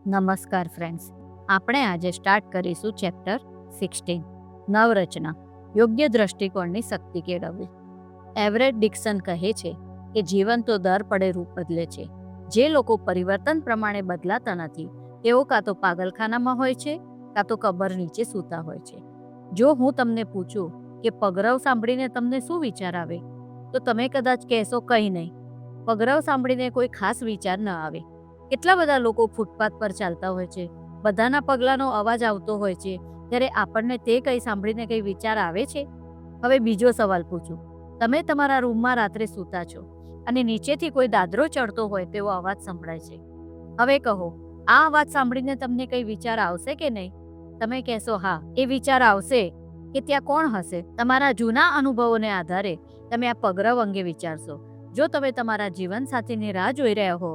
નમસ્કાર ફ્રેન્ડ્સ, આપણે આજે સ્ટાર્ટ કરીશું ચેપ્ટર 16 નવરચના યોગ્ય દ્રષ્ટિકોણની શક્તિ કેળવવી. એવરેટ ડિક્સન કહે છે કે જીવન તો દર પડે રૂપ બદલે છે. જે લોકો પરિવર્તન પ્રમાણે બદલાતા નથી તેઓ કાં તો પાગલખાનામાં હોય છે કાં તો કબર નીચે સૂતા હોય છે. જો હું તમને પૂછું કે પગરવ સાંભળીને તમને શું વિચાર આવે, તો તમે કદાચ કહેશો કંઈ નહીં. પગરવ સાંભળીને કોઈ ખાસ વિચાર ન આવે. કેટલા બધા લોકો ફૂટપાથ પર ચાલતા હોય છે, બધાના પગલાંનો અવાજ આવતો હોય છે, ત્યારે આપણને તે કંઈ સાંભળીને કંઈ વિચાર આવે છે? હવે બીજો સવાલ પૂછું. તમે તમારા રૂમમાં રાત્રે સૂતા છો અને નીચેથી કોઈ દાદરો ચડતો હોય તેવો અવાજ સંભળાય છે. હવે કહો, આ અવાજ સાંભળીને તમને કંઈ વિચાર આવશે કે નહીં? તમે કહેશો હા, એ વિચાર આવશે કે ત્યાં કોણ હશે. તમારા જૂના અનુભવોને આધારે તમે આ પગરવ અંગે વિચારશો. જો તમે તમારા જીવનસાથીની રાહ જોઈ રહ્યા હો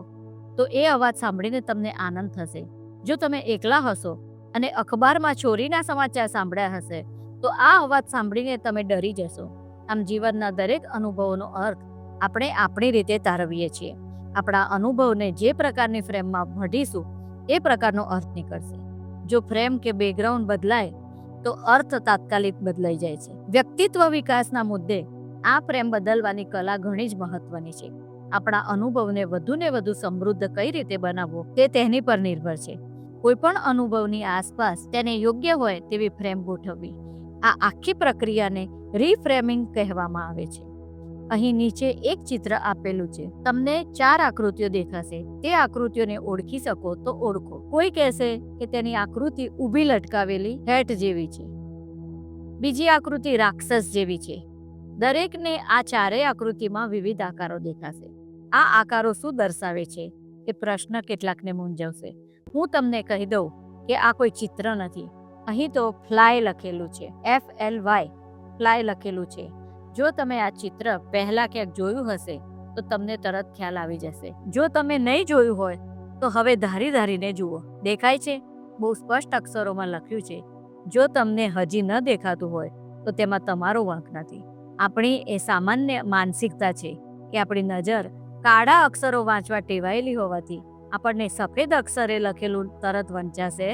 તો એ અવાજ સાંભળીને તમને આનંદ થશે. જો તમે એકલા હશો અને અખબારમાં ચોરીના સમાચાર સાંભળ્યા હશે તો આ અવાજ સાંભળીને તમે ડરી જશો. આમ જીવનના દરેક અનુભવોનો અર્થ આપણે આપણી રીતે તારવીએ છીએ. આપણા અનુભવને જે પ્રકારની ફ્રેમમાં મઢીશું એ પ્રકારનો અર્થ નીકળશે. જો ફ્રેમ કે બેકગ્રાઉન્ડ બદલાય તો અર્થ તાત્કાલિક બદલાઈ જાય છે. વ્યક્તિત્વ વિકાસના મુદ્દે આ ફ્રેમ બદલવાની કલા ઘણી જ મહત્વની છે. આપણા અનુભવને વધુને વધુ સમૃદ્ધ કઈ રીતે બનાવવો તે તેની પર નિર્ભર છે. કોઈ પણ અનુભવની આસપાસ તેને યોગ્ય હોય તેવી ફ્રેમ ગોઠવવી. આ આખી પ્રક્રિયાને રીફ્રેમિંગ કહેવામાં આવે છે. અહીં નીચે એક ચિત્ર આપેલું છે. તમને 4 આકૃતિઓ દેખાશે. તે આકૃતિઓને ઓળખી શકો તો ઓળખો. કોઈ કહેશે કે તેની આકૃતિ ઊભી લટકાવેલી હેટ જેવી છે, બીજી આકૃતિ રાક્ષસ જેવી છે. દરેકને આ ચારેય આકૃતિમાં વિવિધ આકારો દેખાશે. આ આકારો શું દર્શાવે છે એ પ્રશ્ન કેટલાકને મૂંઝવશે. હું તમને કહી દઉં કે આ કોઈ ચિત્ર નથી. અહીં તો ફ્લાય લખેલું છે, FLY ફ્લાય લખેલું છે. જો તમે આ ચિત્ર પહેલા ક્યાંક જોયું હશે તો તમને તરત ખ્યાલ આવી જશે. જો તમે નહીં જોયું હોય તો હવે ધારીને જુઓ. દેખાય છે? બહુ સ્પષ્ટ અક્ષરોમાં લખ્યું છે. જો તમને હજી ન દેખાતું હોય તો તેમાં તમારો વાંક નથી. આપણી એ સામાન્ય માનસિકતા છે કે આપણી નજર કાળા અક્ષરો વાંચવા ટેવાયેલી હોવાથી આપણને સફેદ અક્ષરે લખેલું તરત વંચાશે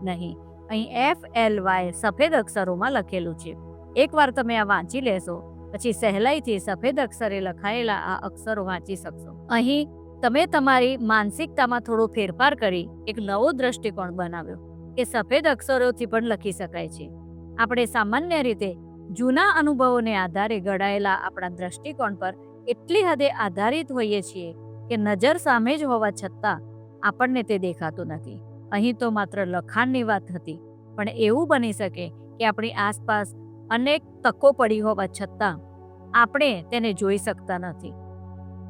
નહીં. અહીં FLY સફેદ અક્ષરોમાં લખેલું છે. એકવાર તમે આ વાંચી લેશો પછી સહેલાઈથી સફેદ અક્ષરે લખાયેલા આ અક્ષરો વાંચી શકશો. અહીં તમે તમારી માનસિકતામાં થોડો ફેરફાર કરી એક નવો દ્રષ્ટિકોણ બનાવ્યો કે સફેદ અક્ષરોથી પણ લખી શકાય છે. આપણે સામાન્ય રીતે જૂના અનુભવોને આધારે ઘડાયેલા આપણા દ્રષ્ટિકોણ પર એટલી હદે આધારિત હોઈએ છીએ કે નજર સામે જ હોવા છતાં આપણને તે દેખાતું નથી. અહીં તો માત્ર લખાણની વાત હતી, પણ એવું બની શકે કે આપણી આસપાસ અનેક તકો પડી હોવા છતાં આપણે તેને જોઈ શકતા નથી,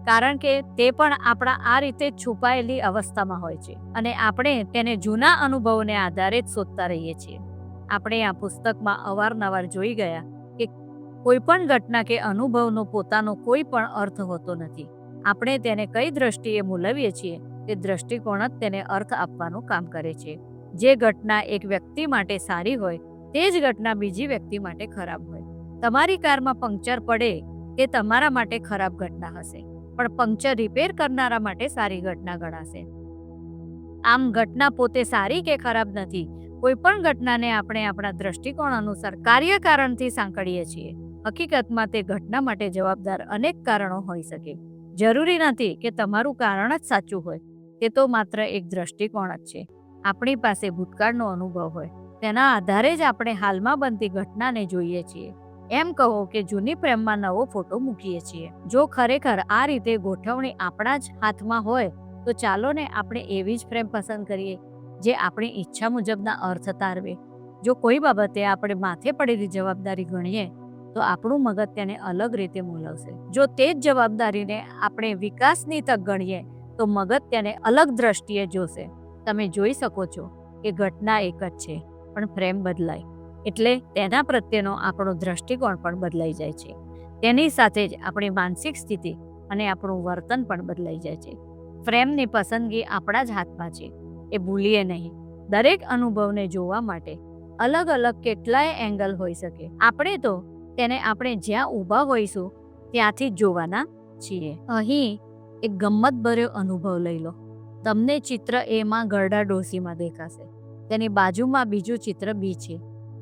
કારણ કે તે પણ આપણા આ રીતે છુપાયેલી અવસ્થામાં હોય છે અને આપણે તેને જૂના અનુભવોને આધારે જ શોધતા રહીએ છીએ. આપણે આ પુસ્તકમાં અવારનવાર જોઈ ગયા કે કોઈ પણ ઘટના કે અનુભવનો પોતાનો કોઈ પણ અર્થ હોતો નથી. આપણે તેને કઈ દ્રષ્ટિએ મૂલવીએ છીએ તે દ્રષ્ટિકોણ જ તેને અર્થ આપવાનું કામ કરે છે. જે ઘટના એક વ્યક્તિ માટે સારી હોય તે જ ઘટના બીજી વ્યક્તિ માટે ખરાબ હોય. તમારી કારમાં પંક્ચર પડે તે તમારા માટે ખરાબ ઘટના હશે, પણ પંક્ચર રિપેર કરનારા માટે સારી ઘટના ગણાશે. આમ ઘટના પોતે સારી કે ખરાબ નથી. કોઈ પણ ઘટનાને આપણે આપણા દ્રષ્ટિકોણ અનુસાર કાર્યકારણથી સાંકળીએ છીએ. હકીકતમાં તે ઘટના માટે જવાબદાર અનેક કારણો હોઈ શકે. જરૂરી નથી કે તમારું કારણ જ સાચું હોય. તે તો માત્ર એક દ્રષ્ટિકોણ જ છે. આપણી પાસે ભૂતકાળનો અનુભવ હોય તેના આધારે જ આપણે હાલમાં બનતી ઘટનાને જોઈએ છીએ. એમ કહો કે જૂની ફ્રેમમાં નવો ફોટો મૂકીએ છીએ. જો ખરેખર આ રીતે ગોઠવણી આપણા જ હાથમાં હોય તો ચાલો ને આપણે એવી જ ફ્રેમ પસંદ કરીએ જે આપણી ઈચ્છા મુજબના અર્થ તારવે. જો કોઈ બાબતે આપણે માથે પડેલી જવાબદારી ગણીએ તો આપણું મગજ તેને અલગ રીતે મૂલવશે. જો તે જ જવાબદારીને આપણે વિકાસની તક ગણીએ તો મગજ તેને અલગ દ્રષ્ટિએ જોશે. તમે જોઈ શકો છો કે ઘટના એક જ છે, પણ ફ્રેમ બદલાય એટલે તેના પ્રત્યેનો આપણો દ્રષ્ટિકોણ પણ બદલાઈ જાય છે. તેની સાથે જ આપણી માનસિક સ્થિતિ અને આપણું વર્તન પણ બદલાઈ જાય છે. ફ્રેમની પસંદગી આપણા જ હાથમાં છે, એ ભૂલીએ નહીં. દરેક અનુભવને જોવા માટે અલગ અલગ કેટલાય એંગલ હોઈ શકે. આપણે તો તેને આપણે જ્યાં ઊભા હોઈશું ત્યાંથી જ જોવાના છીએ. અહીં એક ગમ્મતભર્યો અનુભવ લઈ લો. તમને ચિત્ર એમાં ગરડા ડોસીમાં દેખાશે. તેની બાજુમાં બીજું ચિત્ર બી છે,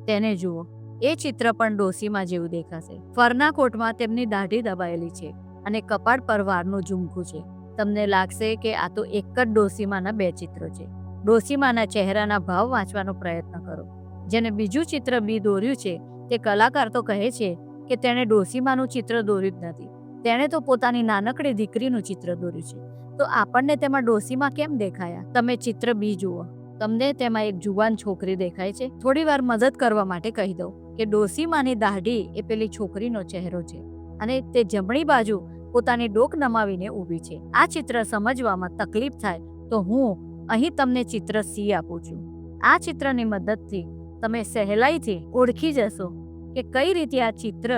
તેને જુઓ. એ ચિત્ર પણ ડોસીમાં જેવું દેખાશે. ફરના કોટમાં તેમની દાઢી દબાયેલી છે અને કપાળ પર વારનું ઝુમખું છે. તમને લાગશે કે આ તો એક જ ડોસીમાના બે ચિત્રો છે. ડોસીમાના ચહેરાના ભાવ વાંચવાનો પ્રયત્ન કરો. જેને બીજું ચિત્ર બી દોર્યું છે તે કલાકાર તો કહે છે કે તેણે ડોસીમાનું ચિત્ર દોર્યું જ નથી, તેણે તો પોતાની નાનકડી દીકરીનું ચિત્ર દોર્યું છે. તો આપણને તેમાં ડોસીમાં કેમ દેખાયા? તમે ચિત્ર બી જુઓ. તમને તેમાં એક જુવાન છોકરી દેખાય છે. થોડી વાર મદદ કરવા માટે કહી દઉં કે ડોસીમાની દાઢી એ પેલી છોકરીનો ચહેરો છે અને તે જમણી બાજુ પોતાની ડોક નમાવીને ઊભી છે. આ ચિત્ર સમજવામાં તકલીફ થાય તો હું અહીં તમને ચિત્ર સી આપું છું. આ ચિત્રની મદદથી તમે સહેલાઈથી ઓળખી જશો કે કઈ રીતે આ ચિત્ર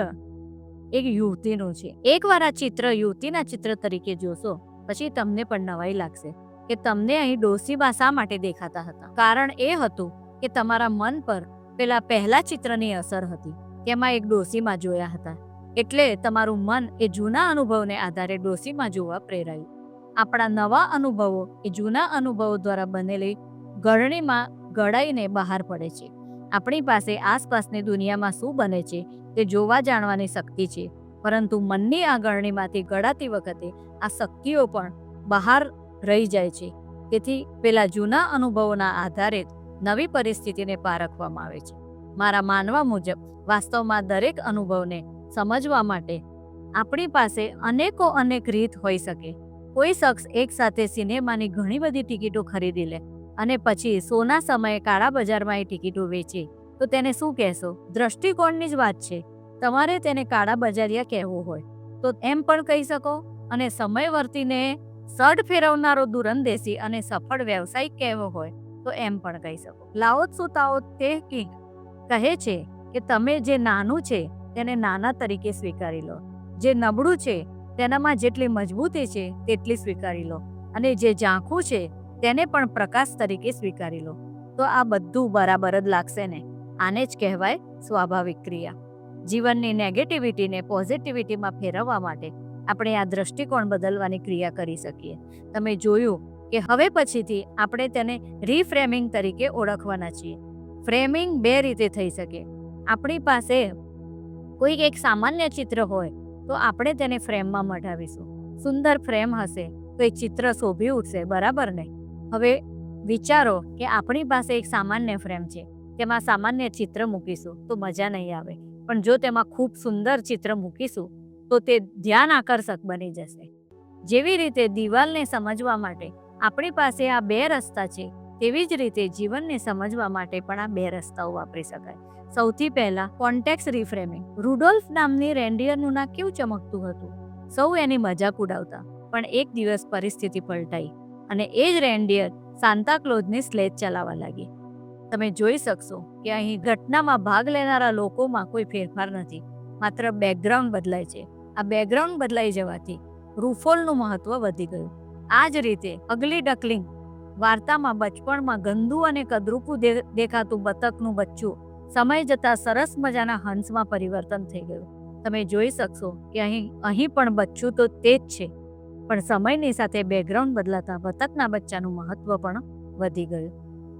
એક યુવતીનું છે. એકવાર આ ચિત્ર યુવતીના ચિત્ર તરીકે જોશો પછી તમને પણ નવાઈ લાગશે કે તમને અહીં ડોસીબા શા માટે દેખાતા હતા. કારણ એ હતું કે તમારા મન પર પેલા પહેલા ચિત્રની અસર હતી. તેમાં એક ડોસીમાં જોયા હતા, એટલે તમારું મન એ જૂના અનુભવને આધારે ડોસીમાં જોવા પ્રેરાયું. આપણા નવા અનુભવો એ જૂના અનુભવો દ્વારા બનેલી ગળણીમાં ગળાઈને બહાર પડે છે. આપણી પાસે આસપાસની દુનિયામાં શું બને છે તે જોવા જાણવાની શક્તિ છે, પરંતુ મનની આ ગળણીમાંથી ગળાતી વખતે આ શક્તિઓ પણ બહાર રહી જાય છે. તેથી પેલા જૂના અનુભવોના આધારે નવી પરિસ્થિતિને પારખવામાં આવે છે. મારા માનવા મુજબ વાસ્તવમાં દરેક અનુભવને સમજવા માટે આપણી પાસે અનેક રીત હોઈ શકે. કોઈ શખ્સ એક સાથે સિનેમાની ઘણી બધી ટિકિટો ખરીદી લે અને પછી સોના સમયે કાળા બજારમાં એ ટિકિટો વેચે તો તેને શું કહેશો? દ્રષ્ટિકોણની જ વાત છે. તમારે તેને કાળા બજારિયા કહેવું હોય તો એમ પણ કહી શકો, અને સમય વર્તીને સડ ફેરવનારો દૂરંદેશી અને સફળ વ્યવસાયિક કહેવો હોય તો એમ પણ કહી શકો. લાઓ ત્સુ તાઓ તે કિંગ કહે છે કે તમે જે નાનું છે તેને નાના તરીકે સ્વીકારી લો, જે નબળું છે તેનામાં જેટલી મજબૂતી છે તેટલી સ્વીકારી લો, અને જે ઝાંખું છે તેને પણ પ્રકાશ તરીકે સ્વીકારી લો. તો આ બધું બરાબર જ લાગશે ને? આને જ કહેવાય સ્વાભાવિક ક્રિયા. જીવનની નેગેટિવિટીને પોઝિટિવિટીમાં ફેરવવા માટે આપણે આ દ્રષ્ટિકોણ બદલવાની ક્રિયા કરી શકીએ. તમે જોયું કે હવે પછીથી આપણે તેને રીફ્રેમિંગ તરીકે ઓળખવાના છીએ. ફ્રેમિંગ બે રીતે થઈ શકે. આપણી પાસે કોઈક એક સામાન્ય ચિત્ર હોય તો આપણે તેને ફ્રેમમાં મઢાવીશું. સુંદર ફ્રેમ હશે તો એ ચિત્ર શોભી ઉઠશે, બરાબર ને? હવે વિચારો કે આપણી પાસે એક સામાન્ય ફ્રેમ છે, તેમાં સામાન્ય ચિત્ર મૂકીશું તો મજા નહીં આવે, પણ જો તેમાં ખૂબ સુંદર ચિત્ર મૂકીશું તો તે ધ્યાન આકર્ષક બની જશે. જેવી રીતે દિવાલને સમજવા માટે આપણી પાસે આ બે રસ્તા છે, તેવી જ રીતે જીવનને સમજવા માટે પણ આ બે રસ્તાઓ વાપરી શકાય. સૌથી પહેલા કોન્ટેક્સ રિફ્રેમિંગ. રુડોલ્ફ નામની રેન્ડિયરનું નાક કેવું ચમકતું હતું. સૌ એની મજાક ઉડાવતા, પણ એક દિવસ પરિસ્થિતિ પલટાઈ અને એ જ રેન્ડિયર સાન્તાક્લોઝની સ્લેજ ચલાવવા લાગી. તમે જોઈ શકશો કે અહીં ઘટનામાં ભાગ લેનારા લોકોમાં કોઈ ફેરફાર નથી, માત્ર બેકગ્રાઉન્ડ બદલાય છે. આ બેકગ્રાઉન્ડ બદલાઈ જવાથી રૂફોલનું મહત્વ વધી ગયું. આ જ રીતે અગલી ડકલિંગ વાર્તામાં બચપણમાં ગંદુ અને કદરૂપું દેખાતું બતકનું બચ્ચું સમય જતાં સરસ મજાના હંસમાં પરિવર્તન થઈ ગયું. તમે જોઈ શકશો કે અહીં પણ બચ્ચું તો તે જ છે, પણ સમયની સાથે બેકગ્રાઉન્ડ બદલાતા બતકના બચ્ચાનું મહત્વ પણ વધી ગયું.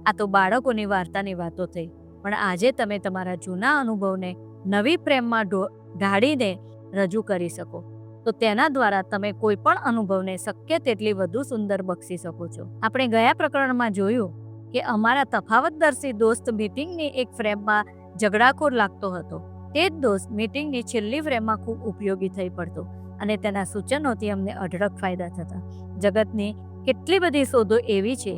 આ તો બાળકોની વાર્તાની વાતો થઈ, પણ આજે તમે તમારા જૂના અનુભવને નવી પ્રેમમાં ઢાળીને રજૂ કરી શકો તો તેના દ્વારા તમે કોઈ પણ અનુભવને શક્ય તેટલી વધુ સુંદર બક્ષી શકો છો. આપણે ગયા પ્રકરણમાં જોયું કે અમારા તફાવતદર્શી દોસ્ત મીટિંગની એક ફ્રેમમાં ઝઘડાખોર લાગતો હતો. તે જ દોસ્ત મીટિંગની છેલ્લી ફ્રેમમાં ખૂબ ઉપયોગી થઈ પડતો અને તેના સૂચનોથી અમને અઢળક ફાયદા થતા. જગતની કેટલી બધી શોધો એવી છે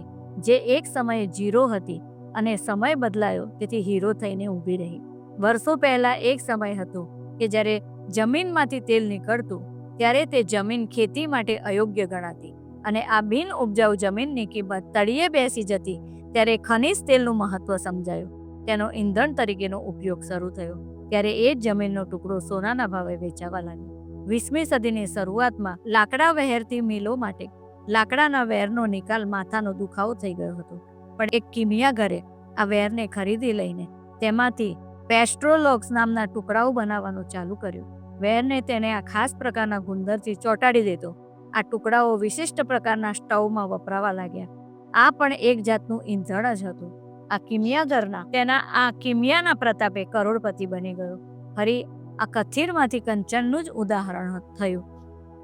જે એક સમયે ઝીરો હતી અને સમય બદલાયો તેથી હીરો થઈને ઊભી રહી. વર્ષો પહેલા એક સમય હતો કે જ્યારે જમીનમાંથી તેલ નીકળતું ત્યારે તે જમીન ખેતી માટે અયોગ્ય ગણાતી અને આ બિન ઉપજાઉ જમીનની કિંમત તળિયે બેસી જતી ત્યારે ખનિજ તેલનું મહત્વ સમજાયું. તેનો ઈંધણ તરીકેનો ઉપયોગ શરૂ થયો ત્યારે એ જ જમીનનો ટુકડો સોનાના ભાવે વેચાવા લાગ્યો. 20મી સદીની શરૂઆતમાં લાકડા વહેરતી મિલો માટે લાકડાના વેરનો નિકાલ માથાનો દુખાવો થઈ ગયો હતો, પણ એક કિમિયાગરે આ વેરને ખરીદી લઈને તેમાંથી પેસ્ટ્રોલોક્સ નામના ટુકડાઓ બનાવવાનું ચાલુ કર્યું. વેરને તેને આ ખાસ પ્રકારના ગુંદરથી ચોંટાડી દેતો. આ ટુકડાઓ વિશિષ્ટ પ્રકારના સ્ટવમાં વપરાવા લાગ્યા. આ પણ એક જાતનું ઈંધણ જ હતું. આ કિમિયાગરના તેના આ કિમિયાના પ્રતાપે કરોડપતિ બની ગયો. ફરી આ કથિરમાંથી કંચનનું જ ઉદાહરણ થયું,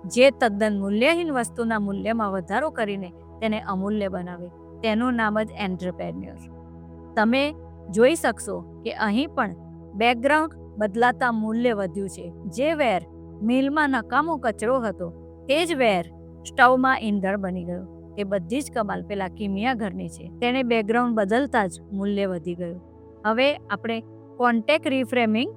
જે તદ્દન મૂલ્યહીન વસ્તુના મૂલ્યમાં વધારો કરીને તેને અમૂલ્ય બનાવે. તેનું નામ જ એન્ટરપ્રેન્યોર. તમે જોઈ શકશો કે અહીં પણ બેકગ્રાઉન્ડ બદલાતા મૂલ્ય વધ્યું છે. જે વેર મિલમાં નકામો કચરો હતો તે જ વેર સ્ટવમાં ઈંધણ બની ગયો. તે બધી જ કમાલ પેલા કિમિયા ઘરની છે. તેને બેકગ્રાઉન્ડ બદલતા જ મૂલ્ય વધી ગયું. હવે આપણે કોન્ટેક્ટ રિફ્રેમિંગ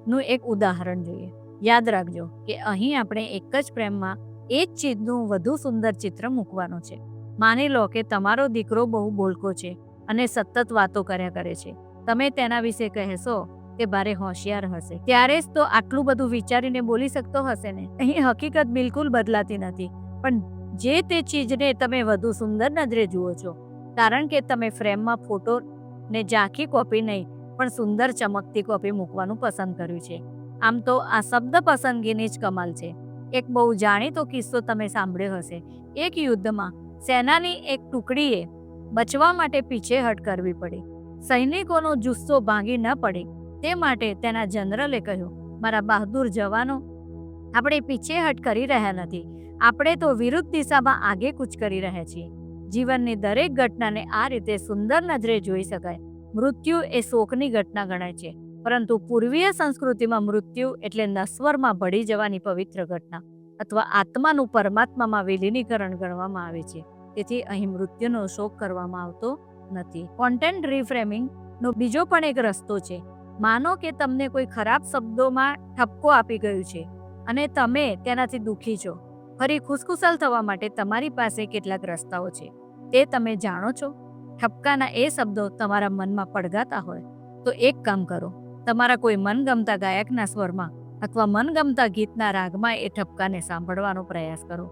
નું એક ઉદાહરણ જોઈએ. યાદ રાખજો કે અહીં આપણે એક જ ફ્રેમમાં એ જ ચીજનું વધુ સુંદર ચિત્ર મૂકવાનું છે. માની લો કે તમારો દીકરો બહુ બોલકો છે અને સતત વાતો કર્યા કરે છે. તમે તેના વિશે કહેશો તે ભારે હોશિયાર હશે, ત્યારે જ તો આટલું બધું વિચારીને બોલી શકતો હશે ને. અહીં હકીકત બિલકુલ બદલાતી નથી, પણ જે તે ચીજને તમે વધુ સુંદર નજરે જુઓ છો, કારણ કે તમે ફ્રેમમાં ફોટો ને ઝાંખી કોપી નહીં પણ સુંદર ચમકતી કોપી મૂકવાનું પસંદ કર્યું છે. આમ તો આ શબ્દ પસંદગીની જ કમાલ છે. એક બહુ જાણીતો કિસ્સો તમે સાંભળ્યો હશે. એક યુદ્ધમાં સેનાની એક ટુકડીએ બચવા માટે પીછેહટ કરવી પડી. સૈનિકોનો જુસ્સો ભાંગી ન પડે તે માટે તેના જનરલે કહ્યું, મારા બહાદુર જવાનો, આપણે પીછેહટ કરી રહ્યા નથી, આપણે તો વિરુદ્ધ દિશામાં આગેકૂચ કરી રહ્યા છીએ. જીવનની દરેક ઘટનાને આ રીતે સુંદર નજરે જોઈ શકાય. મૃત્યુ એ શોકની ઘટના ગણાય છે, પરંતુ પૂર્વીય સંસ્કૃતિમાં મૃત્યુ એટલે નશ્વરમાં ભળી જવાની પવિત્ર ઘટના અથવા આત્માનું પરમાત્મામાં વિલીનીકરણ ગણવામાં આવે છે. તેથી અહીં મૃત્યુનો શોક કરવામાં આવતો નથી. કોન્ટેન્ટ રિફ્રેમિંગ નો બીજો પણ એક રસ્તો છે. માનો કે તમને કોઈ ખરાબ શબ્દોમાં ઠપકો આપી ગયું છે અને તમે તેનાથી દુઃખી છો. ફરી ખુશખુશાલ થવા માટે તમારી પાસે કેટલાક રસ્તાઓ છે. તે તમે જાણો છો. ઠપકાના એ શબ્દો તમારા મનમાં પડઘાતા હોય તો એક કામ કરો, તમારા કોઈ મનગમતા ગાયકના સ્વરમાં અથવા મનગમતા ગીતના રાગમાં એ ઠપકાને સાંભળવાનો પ્રયાસ કરો.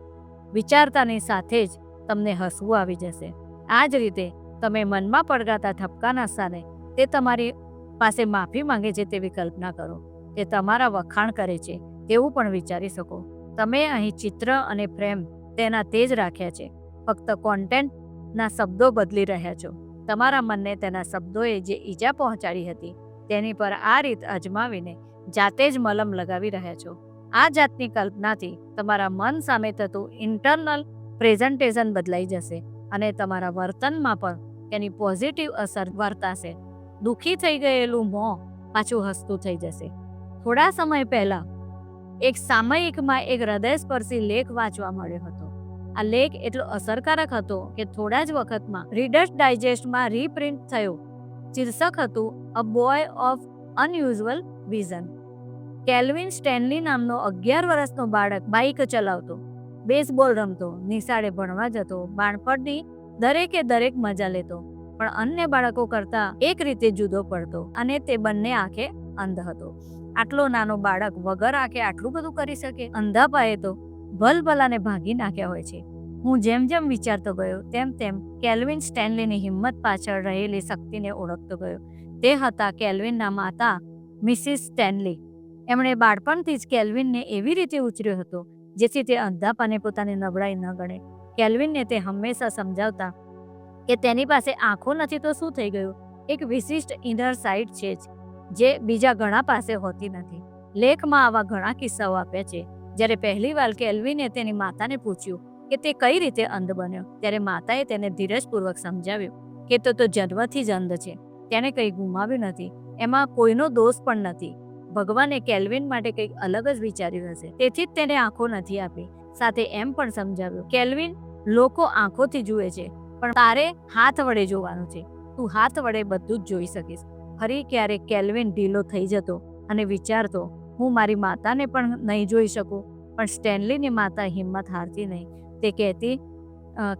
વિચારતાની સાથે જ તમને હસવું આવી જશે. આ જ રીતે તમે મનમાં પડઘાતા ઠપકાના સ્થાને તે તમારી પાસે માફી માંગે છે તેવી કલ્પના કરો. તે તમારા વખાણ કરે છે તેવું પણ વિચારી શકો. તમે અહીં ચિત્ર અને ફ્રેમ તેના તે જ રાખ્યા છે, ફક્ત કોન્ટેન્ટના શબ્દો બદલી રહ્યા છો. તમારા મનને તેના શબ્દોએ જે ઈજા પહોંચાડી હતી તેની પર આ રીત અજમાવીને જાતે જ મલમ લગાવી રહ્યા છો. આ જાતની કલ્પનાથી તમારા મન સામે થતું ઇન્ટરનલ પ્રેઝન્ટેશન બદલાઈ જશે અને તમારા વર્તનમાં પણ તેની પોઝિટિવ અસર વર્તાશે. દુઃખી થઈ ગયેલું મોં પાછું હસતું થઈ જશે. થોડા સમય પહેલા એક સામયિકમાં એક હૃદયસ્પર્શી લેખ વાંચવા મળ્યો હતો. આ લેખ એટલો અસરકારક હતો કે થોડા જ વખતમાં રીડર્સ ડાયજેસ્ટમાં રીપ્રિન્ટ થયો. શીર્ષક હતું a boy of unusual vision. Kelvin Stanley નામનો 11 વર્ષનો બાળક બાઇક ચલાવતો, બેસબોલ રમતો, નિશાળે ભણવા જતો, બાળપણની દરેક મજા લેતો, પણ અન્ય બાળકો કરતા એક રીતે જુદો પડતો અને તે બંને આંખે અંધ હતો. આટલો નાનો બાળક વગર આંખે આટલું બધું કરી શકે? અંધા પાયે તો ભલભલાને ભાગી નાખ્યા હોય છે. હું જેમ જેમ વિચારતો ગયો તેમ કેલ્વિન સ્ટેનલીની હિંમત પાછળ રહેલી શક્તિને ઓળખતો ગયો. તે હતા કેલ્વિનના માતા મિસિસ સ્ટેનલી. એમણે બાળપણથી જ કેલ્વિનને એવી રીતે ઉછર્યો હતો જેથી તે અંધાપાને પોતાની નબળાઈ ન ગણે. કેલ્વિનને તે હંમેશા સમજાવતા કે તેની પાસે આંખો નથી તો શું થઈ ગયું, એક વિશિષ્ટ ઇનર સાઇટ છે જે બીજા ઘણા પાસે હોતી નથી. લેખમાં આવા ઘણા કિસ્સાઓ આપ્યા છે. જ્યારે પહેલીવાર કેલ્વિને તેની માતાને પૂછ્યું કે તે કઈ રીતે અંધ બન્યો, ત્યારે માતાએ તેને ધીરજપૂર્વક સમજાવ્યું કે તે તો જન્મથી જ અંધ છે, તેણે કંઈ ગુમાવ્યું નથી, એમાં કોઈનો દોષ પણ નથી. ભગવાને કેલ્વિન માટે કંઈક અલગ જ વિચાર્યું હશે, તેથી જ તેને આંખો નથી આપી. સાથે એમ પણ સમજાવ્યું, કેલ્વિન, લોકો આંખોથી જુએ છે પણ તારે હાથ વડે જોવાનું છે. તું હાથ વડે બધું જ જોઈ શકીશ. ફરી ક્યારેક કેલ્વિન ઢીલો થઈ જતો અને વિચારતો, હું મારી માતાને પણ નહીં જોઈ શકું. પણ સ્ટેનલીની માતા હિંમત હારતી નહીં. તે કહેતી,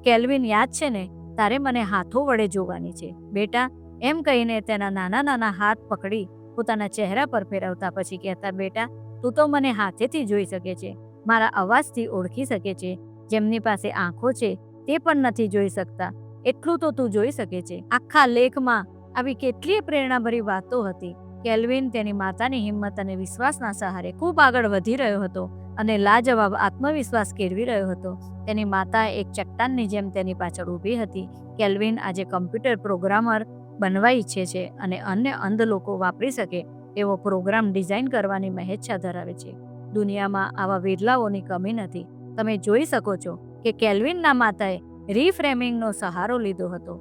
કેલ્વિન, યાદ છે ને, તારે મને હાથો વડે જોવાની છે બેટા. એમ કહીને તેના નાના નાના હાથ પકડી પોતાના ચહેરા પર ફેરવતા પછી કહેતા, બેટા, તું તો મને હાથેથી જોઈ શકે છે, મારા અવાજથી ઓળખી શકે છે. જેમની પાસે આંખો છે તે પણ નથી જોઈ શકતા, એટલું તો તું જોઈ શકે છે. આખા લેખમાં આવી કેટલીય પ્રેરણાભરી વાતો હતી. કેલ્વિન તેની માતાની હિંમત અને વિશ્વાસના સહારે ખૂબ આગળ વધી રહ્યો હતો અને લાજવાબ આત્મવિશ્વાસ કેળવી રહ્યો હતો. તેની માતા એક ચટ્ટાનની જેમ તેની પાછળ ઊભી હતી. કેલ્વિન આજે કમ્પ્યુટર પ્રોગ્રામર બનવા ઈચ્છે છે અને અન્ય અંધ લોકો વાપરી શકે એવો પ્રોગ્રામ ડિઝાઇન કરવાની મહેચ્છા ધરાવે છે. દુનિયામાં આવા વિરલાઓની કમી નથી. તમે જોઈ શકો છો કે કેલ્વિનના માતાએ રીફ્રેમિંગનો સહારો લીધો હતો.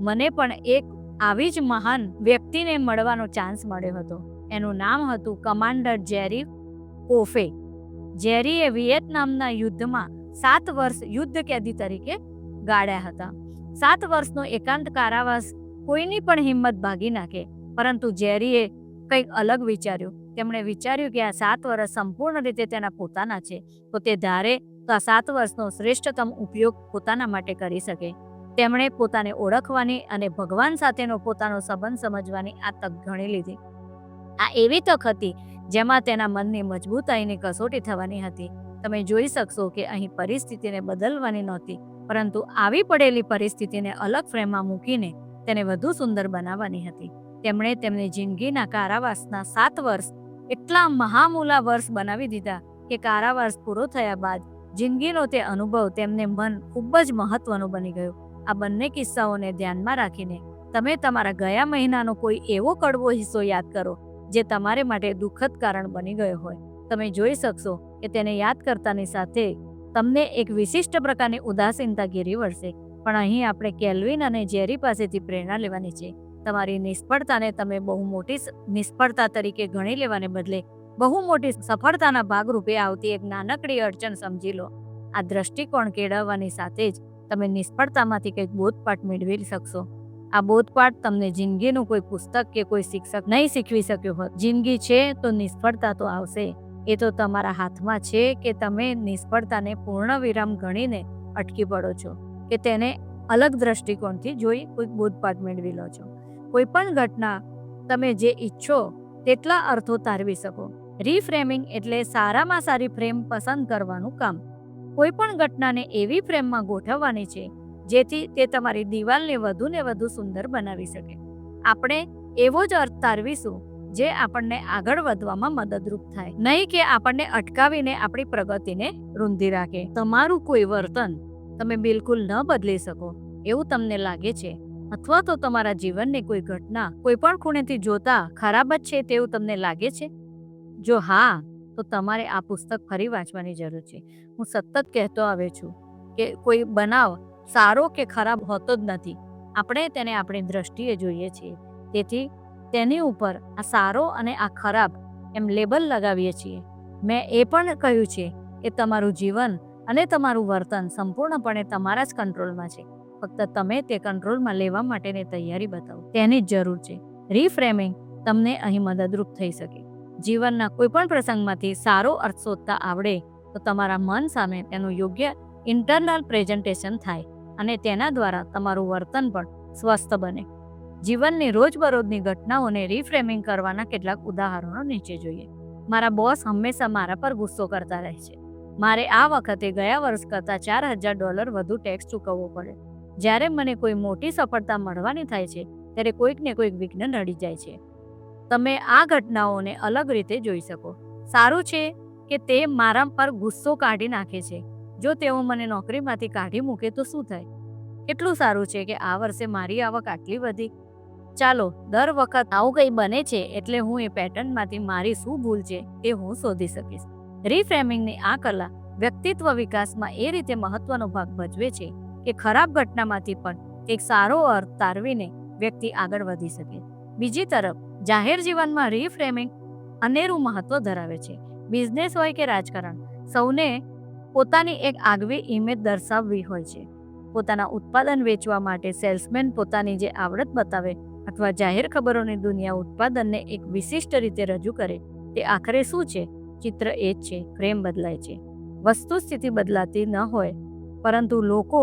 મને પણ એક આવી જ મહાન વ્યક્તિને મળવાનો ચાન્સ મળ્યો હતો. એનું નામ હતું કમાન્ડર જેરી કોફે. જેરીએ વિયેતનામના યુદ્ધમાં 7 વર્ષ યુદ્ધ કેદી તરીકે ગાળ્યા હતા. 7 વર્ષનો એકાંત કારાવાસ કોઈની પણ હિંમત ભાગી નાખે, પરંતુ જેરીએ કંઈક અલગ વિચાર્યું. તેમણે વિચાર્યું કે આ 7 વર્ષ સંપૂર્ણ રીતે તેના પોતાના છે, તો તે ધારે તો આ 7 વર્ષનો શ્રેષ્ઠતમ ઉપયોગ પોતાના માટે કરી શકે. તેમણે પોતાને ઓળખવાની અને ભગવાન સાથેનો પોતાનો સંબંધ સમજવાની આ તક ગણી લીધી. આ એવી તક હતી જેમાં તેના મનની મજબૂતાઈની કસોટી થવાની હતી. તમે જોઈ શકશો કે અહીં પરિસ્થિતિને બદલવાની નહોતી, પરંતુ આવી પડેલી પરિસ્થિતિને અલગ ફ્રેમમાં મૂકીને તેને વધુ સુંદર બનાવવાની હતી. તેમણે તેમની જિંદગીના કારાવાસના 7 વર્ષ એટલા મહામૂલા વર્ષ બનાવી દીધા કે કારાવાસ પૂરો થયા બાદ જિંદગીનો તે અનુભવ તેમને મન ખૂબ જ મહત્વનું બની ગયું. આ બંને કિસ્સાઓને ધ્યાનમાં રાખીને તમે તમારા ગયા મહિનાનો કોઈ એવો કડવો હિસ્સો યાદ કરો જે તમારે માટે દુઃખદ કારણ બની ગયો હોય. તમે જોઈ શકશો કે તેને યાદ કરતાની સાથે તમને એક વિશિષ્ટ પ્રકારની ઉદાસીનતા ઘેરી વળશે. પણ અહીં આપણે કેલ્વિન અને જેરી પાસેથી પ્રેરણા લેવાની છે. તમારી નિષ્ફળતાને તમે બહુ મોટી નિષ્ફળતા તરીકે ગણી લેવાને બદલે બહુ મોટી સફળતાના ભાગરૂપે આવતી એક નાનકડી અડચણ સમજી લો. આ દ્રષ્ટિકોણ કેળવવાની સાથે જ તમે નિષ્ફળતામાંથી કંઈક બોધપાઠ મેળવી શકશો. આ બોધપાઠ તમને જિંદગીનું કોઈ પુસ્તક કે કોઈ શિક્ષક નહીં શીખવી શક્યો હોત. જિંદગી છે તો નિષ્ફળતા તો આવશે. એ તો તમારા હાથમાં છે કે તમે નિષ્ફળતાને પૂર્ણ વિરામ ગણીને અટકી પડો છો કે તેને અલગ દ્રષ્ટિકોણથી જોઈ કોઈક બોધપાઠ મેળવી લો છો. કોઈ પણ ઘટના તમે જે ઈચ્છો તેટલા અર્થો તારવી શકો. રીફ્રેમિંગ એટલે સારામાં સારી ફ્રેમ પસંદ કરવાનું કામ. કોઈ પણ ઘટનાને એવી ફ્રેમમાં ગોઠવવાની છે જેથી તે તમારી દિવાલને વધુ ને વધુ સુંદર બનાવી શકે. આપણે એવો જ અર્થ તારવીશું જે આપણને આગળ વધવામાં મદદરૂપ થાય, નહીં કે આપણને અટકાવીને આપણી પ્રગતિને રૂંધી રાખે. તમારું કોઈ વર્તન તમે બિલકુલ ન બદલી શકો એવું તમને લાગે છે, અથવા તો તમારા જીવનની કોઈ ઘટના કોઈ પણ ખૂણેથી જોતા ખરાબ જ છે તેવું તમને લાગે છે? જો હા, તો તમારે આ પુસ્તક ફરી વાંચવાની જરૂર છે. હું સતત કહેતો આવ્યો છું કે કોઈ બનાવ સારો કે ખરાબ હોતો જ નથી. આપણે તેને આપણી દ્રષ્ટિએ જોઈએ છીએ, તેથી તેની ઉપર આ સારો અને આ ખરાબ એમ લેબલ લગાવીએ છીએ. મેં એ પણ કહ્યું છે કે તમારું જીવન અને તમારું વર્તન સંપૂર્ણપણે તમારા જ કંટ્રોલમાં છે. ફક્ત તમે તે કંટ્રોલમાં લેવા માટેની તૈયારી બતાવો, તેની જ જરૂર છે. રીફ્રેમિંગ તમને અહીં મદદરૂપ થઈ શકે. જીવનના કોઈ પણ પ્રસંગમાંથી સારો અર્થ શોધતા આવડે તો તમારા મન સામે તેનું યોગ્ય ઇન્ટરનલ પ્રેઝન્ટેશન થાય અને તેના દ્વારા તમારું વર્તન પણ સ્વસ્થ બને. જીવનની રોજબરોજની ઘટનાઓને રીફ્રેમિંગ કરવાના કેટલાક ઉદાહરણો નીચે જોઈએ. મારા બોસ હંમેશા મારા પર ગુસ્સો કરતા રહે છે. મારે આ વખતે ગયા વર્ષ કરતાં $4,000 વધુ ટેક્સ ચૂકવવો પડે. જ્યારે મને કોઈ મોટી સફળતા મળવાની થાય છે ત્યારે કોઈક ને કોઈક વિઘ્ન નડી જાય છે. તમે આ ઘટનાઓને અલગ રીતે જોઈ શકો. સારું છે કે તે મારા પર ગુસ્સો કાઢી નાખે છે. જો તેઓ મને નોકરીમાંથી કાઢી મૂકે તો શું થાય? કેટલું સારું છે કે આ વર્ષે મારી આવક આટલી વધી. ચાલો, દર વખત આવું કંઈ બને છે એટલે હું એ પેટર્નમાંથી મારી શું ભૂલ છે તે હું શોધી શકીશ. રીફ્રેમિંગની આ કલા વ્યક્તિત્વ વિકાસમાં એ રીતે મહત્વનો ભાગ ભજવે છે કે ખરાબ ઘટનામાંથી પણ એક સારો અર્થ તારવીને વ્યક્તિ આગળ વધી શકે. બીજી તરફ જાહેર જીવનમાં રીફ્રેમિંગ અનેરું મહત્વ ધરાવે છે. બિઝનેસ હોય કે રાજકારણ, સૌને પોતાની એક આગવી ઇમેજ દર્શાવવી હોય છે. પોતાના ઉત્પાદન વેચવા માટે સેલ્સમેન પોતાની જે આવડત બતાવે અથવા જાહેર ખબરોની દુનિયા ઉત્પાદનને એક વિશિષ્ટ રીતે રજૂ કરે, તે આખરે શું છે? ચિત્ર એ જ છે. ફ્રેમ બદલાય છે, વસ્તુસ્થિતિ બદલાતી ન હોય, પરંતુ લોકો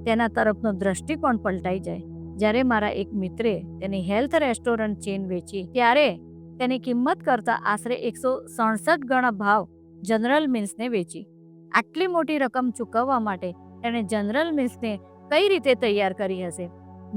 તેના તરફનો દ્રષ્ટિકોણ પલટાઈ જાય. જ્યારે મારા એક મિત્રે તેની હેલ્થ રેસ્ટોરન્ટ ચેઇન વેચી ત્યારે તેની કિંમત કરતાં આશરે 167 ગણા ભાવ જનરલ મિલ્સને વેચી. આટલી મોટી રકમ ચૂકવવા માટે તેણે જનરલ મિલ્સને કઈ રીતે તૈયાર કરી હશે?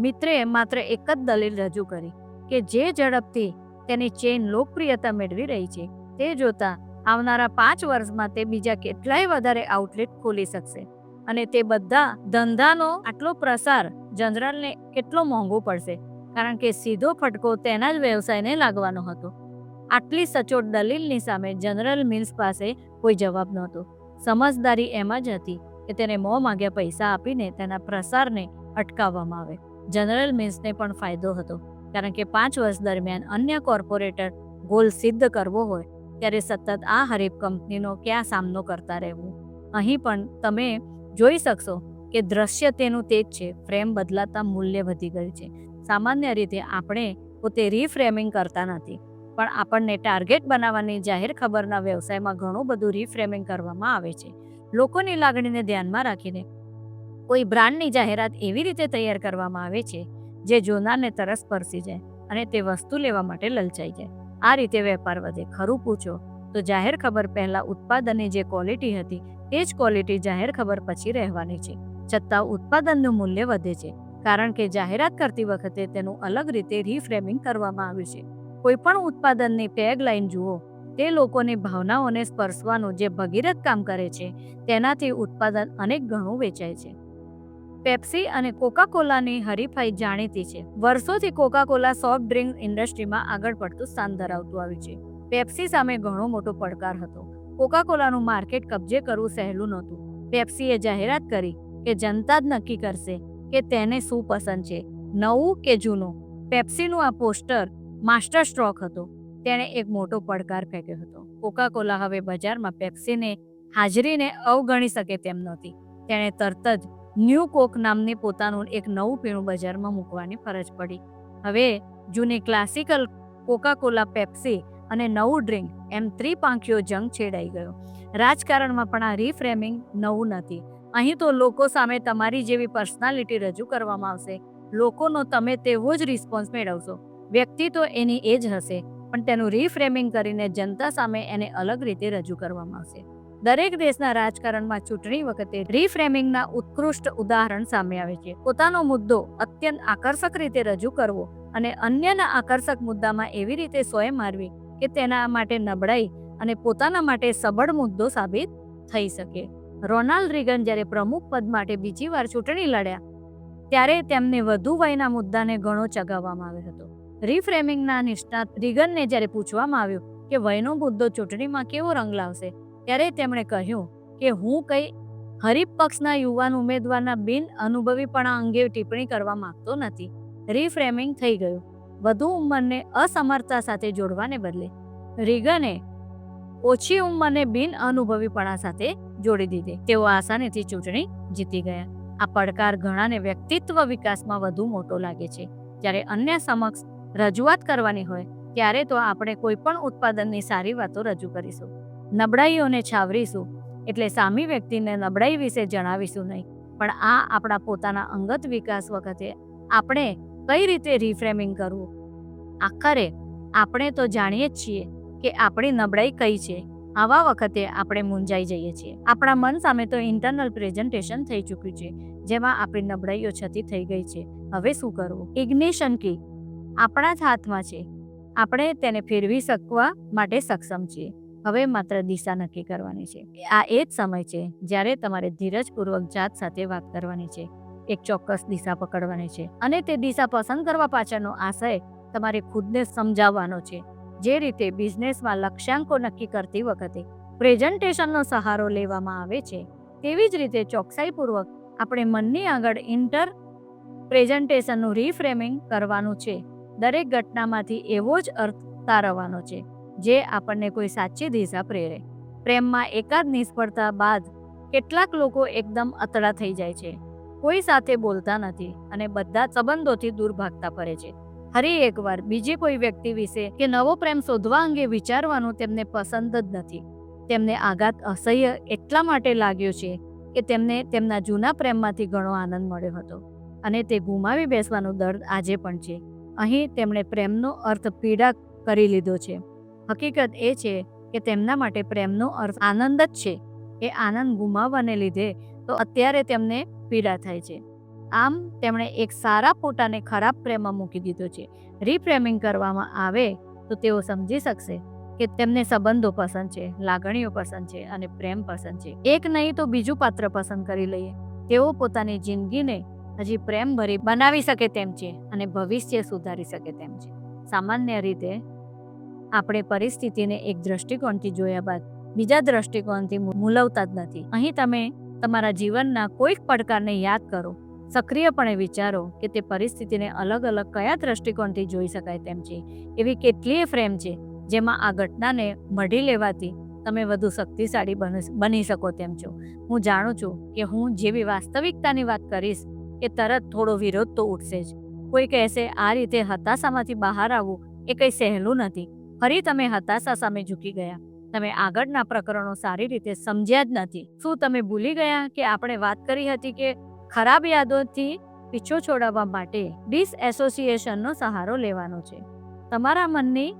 મિત્રે માત્ર એક જ દલીલ રજૂ કરી કે જે ઝડપથી તેની ચેઇન લોકપ્રિયતા મેળવી રહી છે તે જોતા આવનારા 5 વર્ષમાં તે બીજા કેટલાય વધારે આઉટલેટ ખોલી શકશે અને તે બધા ધંધાનો આટલો પ્રસાર જનરલને કેટલો મોંઘો પડશે, કારણ કે સીધો ફટકો તેના જ વ્યવસાયને લાગવાનો હતો. આટલી સચોટ દલીલની સામે જનરલ મિલ્સ પાસે કોઈ જવાબ નહોતો. સમજદારી એમ જ હતી કે તેને મોં માગ્યા પૈસા આપીને તેના પ્રસારને અટકાવવામાં આવે. જનરલ મિલ્સને પણ ફાયદો હતો, કારણ કે 5 વર્ષ દરમિયાન અન્ય કોર્પોરેટર ગોલ સિદ્ધ કરવો હોય ત્યારે સતત આ હરીફ કંપનીનો ક્યાં સામનો કરતા રહેવું. અહીં પણ તમે જોઈ શકશો કે દ્રશ્ય તેનું તે જ છે. ફ્રેમ બદલાતા મૂલ્ય વધી ગયું છે. સામાન્ય રીતે આપણે પોતે રીફ્રેમિંગ કરતા નથી, પણ આપણને ટાર્ગેટ બનાવવાની જાહેર ખબરના વ્યવસાયમાં ઘણું બધું રીફ્રેમિંગ કરવામાં આવે છે. લોકોની લાગણીને ધ્યાનમાં રાખીને કોઈ બ્રાન્ડની જાહેરાત એવી રીતે તૈયાર કરવામાં આવે છે જે જોનારને તરસ સ્પર્શી જાય અને તે વસ્તુ લેવા માટે લલચાઈ જાય. આ રીતે વેપાર વધે. ખરું પૂછો તો જાહેર ખબર પહેલા ઉત્પાદનની જે ક્વોલિટી હતી તે જ ક્વોલિટી જાહેર ખબર પછી રહેવાની છે. છતાં ઉત્પાદનનું મૂલ્ય વધે છે, કારણ કે જાહેરાત કરતી વખતે તેનું અલગ રીતે રીફ્રેમિંગ કરવામાં આવ્યું છે. કોઈ પણ ઉત્પાદનની ટેગ લાઈન જુઓ, તે લોકોની ભાવનાઓને સ્પર્શવાનું જે ભગીરથ કામ કરે છે, તેનાથી ઉત્પાદન અનેક ગણું વેચાય છે. પેપ્સી અને કોકા કોલાની હરીફાઈ જાણીતી છે. વર્ષોથી કોકા કોલા સોફ્ટ ડ્રિંક ઇન્ડસ્ટ્રીમાં આગળ પડતું સ્થાન ધરાવતું આવ્યું છે. પેપ્સી સામે ઘણો મોટો પડકાર હતો. કોકા કોલાનું માર્કેટ કબજે કરવું સહેલું નહોતું. પેપ્સીએ જાહેરાત કરી કે જનતા જ નક્કી કરશે કે તેને શું પસંદ છે, નવું કે જૂનું. પેપ્સીનું આ પોસ્ટર માસ્ટર સ્ટ્રોક હતો. તેણે એક મોટો પડકાર ફેંક્યો હતો. કોકા કોલા હવે બજારમાં પેપ્સીને હાજરીને અવગણી શકે તેમ નહોતી. તેણે તરત જ ન્યૂ કોક નામની પોતાનું એક નવું પીણું બજારમાં મૂકવાની ફરજ પડી. હવે જૂની ક્લાસિકલ કોકા કોલા, પેપ્સી અને નવું ડ્રિંક એમ ત્રિપાંખીયો જંગ છેડાઈ ગયો. રાજકારણમાં પણ આ રીફ્રેમિંગ નવું નથી. અહીં તો લોકો સામે તમારી જેવી પર્સનાલિટી રજૂ કરવામાં આવશે. લોકોનો તમે તેવો જ રિસ્પોન્સ મેળવશો. વ્યક્તિ તો એની એ જ હશે, પણ તેનું રીફ્રેમિંગ કરીને જનતા સામે એને અલગ રીતે રજૂ કરવામાં આવશે. દરેક દેશના રાજકારણમાં ચૂંટણી વખતે રીફ્રેમિંગના ઉત્કૃષ્ટ ઉદાહરણ સામે આવે છે. પોતાનો મુદ્દો અત્યંત આકર્ષક રીતે રજૂ કરવો અને અન્યના આકર્ષક મુદ્દામાં એવી રીતે સોય મારવી કે તેના માટે નબળાઈ અને પોતાના માટે સબળ મુદ્દો સાબિત થઈ શકે. રોનાલ્ડ રીગન જ્યારે પ્રમુખ પદ માટે બીજી વાર ચૂંટણી લડ્યા ત્યારે તેમને વધુ વયના મુદ્દાને ઘણો ચગાવવામાં આવ્યો હતો. રીફ્રેમિંગના નિષ્ણાત રીગનને જ્યારે પૂછવામાં આવ્યું કે વયનો મુદ્દો ચૂંટણીમાં કેવો રંગ લાવશે, ત્યારે તેમણે કહ્યું કે હું કઈ હરીફ પક્ષના યુવાન ઉમેદવારના બિન અનુભવીપણા અંગે ટિપ્પણી કરવા માંગતો નથી. રીફ્રેમિંગ થઈ ગયું. વધુ ઉંમરને અસમર્થતા સાથે જોડવાને બદલે રીગને ઓછી ઉંમરને બિન અનુભવીપણા સાથે જોડી દીધી. તેઓ આસાનીથી ચૂંટણી જીતી ગયા. આ પડકાર ઘણાને વ્યક્તિત્વ વિકાસમાં વધુ મોટો લાગે છે. જ્યારે અન્ય સમક્ષ રજૂઆત કરવાની હોય ત્યારે તો આપણે કોઈ પણ ઉત્પાદનની સારી વાતો રજૂ કરીશું, નબળાઈઓને છાવરીશું. એટલે સામી વ્યક્તિને નબળાઈ વિશે જણાવીશું નહીં, પણ આ આપણા પોતાના અંગત વિકાસ વખતે આપણે કઈ રીતે રીફ્રેમિંગ કરવું. આખરે આપણે તો જાણીએ જ છીએ કે આપણી નબળાઈ કઈ છે. આવા વખતે આપણે મૂંઝાઈ જઈએ છીએ. આપણા મન સામે તો ઇન્ટરનલ પ્રેઝન્ટેશન થઈ ચૂક્યું છે, જેમાં આપણી નબળાઈઓ છતી થઈ ગઈ છે. હવે શું કરવું? ઇગ્નિશન કી આપણા જ હાથમાં છે. આપણે તેને ફેરવી શકવા માટે સક્ષમ છીએ. હવે માત્ર દિશા નક્કી કરવાની છે. આ એ જ સમય છે જ્યારે તમારે ધીરજપૂર્વક જાત સાથે વાત કરવાની છે. એક ચોક્કસ દિશા પકડવાની છે અને તે દિશા પસંદ કરવા પાછળનો આશય તમારે ખુદને સમજાવવાનો છે. જે રીતે બિઝનેસમાં લક્ષ્યાંકો નક્કી કરતી વખતે પ્રેઝન્ટેશનનો સહારો લેવામાં આવે છે, તેવી જ રીતે ચોકસાઈપૂર્વક આપણે મનની આગળ પ્રેઝન્ટેશનનું રીફ્રેમિંગ કરવાનું છે. દરેક ઘટનામાંથી એવો જ અર્થ તારવવાનો છે જે આપણને કોઈ સાચી દિશા પ્રેરે. પ્રેમમાં એકાદ નિષ્ફળતા બાદ કેટલાક લોકો એકદમ અતડા થઈ જાય છે, કોઈ સાથે બોલતા નથી અને બધા સંબંધોથી દૂર ભાગતા ફરે છે. ફરી એકવાર બીજી કોઈ વ્યક્તિ વિશે કે નવો પ્રેમ શોધવા અંગે વિચારવાનું તેમને પસંદ જ નથી. તેમને આઘાત અસહ્ય એટલા માટે લાગ્યો છે કે તેમને તેમના જૂના પ્રેમમાંથી ઘણો આનંદ મળ્યો હતો અને તે ગુમાવી બેસવાનું દર્દ આજે પણ છે. અહીં તેમણે પ્રેમનો અર્થ પીડા કરી લીધો છે. હકીકત એ છે કે તેમના માટે પ્રેમનો અર્થ આનંદ જ છે. એ આનંદ ગુમાવવાને લીધે તો અત્યારે તેમને પીડા થાય છે. આમ તેમણે એક સારા ફોટાને ખરાબ પ્રેમમાં મૂકી દીધો છે. રીફ્રેમિંગ કરવામાં આવે તો તેઓ સમજી શકશે કે તેમને સંબંધો પસંદ છે, લાગણીઓ પસંદ છે અને પ્રેમ પસંદ છે. એક નહીં તો બીજું પાત્ર પસંદ કરી લઈએ. તેઓ પોતાની જિંદગીને હજી પ્રેમભરી બનાવી શકે તેમ છે અને ભવિષ્ય સુધારી શકે તેમ છે. સામાન્ય રીતે આપણે પરિસ્થિતિને એક દ્રષ્ટિકોણથી જોયા બાદ બીજા દ્રષ્ટિકોણથી મૂલવતા જ નથી. અહીં તમે તમારા જીવનના કોઈક પડકારને યાદ કરો, સક્રિયપણે વિચારો કે તે પરિસ્થિતિને અલગ અલગ કયા દ્રષ્ટિકોણથી જોઈ શકાય તેમ છે. એવી કેટલીય ફ્રેમ છે જેમાં આ ઘટનાને મઢી લેવાથી તમે વધુ શક્તિશાળી બની શકો તેમ છો. હું જાણું છું કે હું જેવી વાસ્તવિકતાની વાત કરીશ કે તરત થોડો વિરોધ તો ઉઠશે જ. કોઈ કહેશે આ રીતે હતાશામાંથી બહાર આવવું એ કંઈ સહેલું નથી. ફરી તમે હતાશા સામે ઝૂકી ગયા. તમે આગળના પ્રકરણો સારી રીતે સમજ્યા જ નથી. શું તમે ભૂલી ગયા કે આપણે વાત કરી હતી કે ખરાબ યાદોથી પીછો છોડાવવા માટે ડિસએસોસિએશનનો સહારો લેવાનો છે. તમારા મનની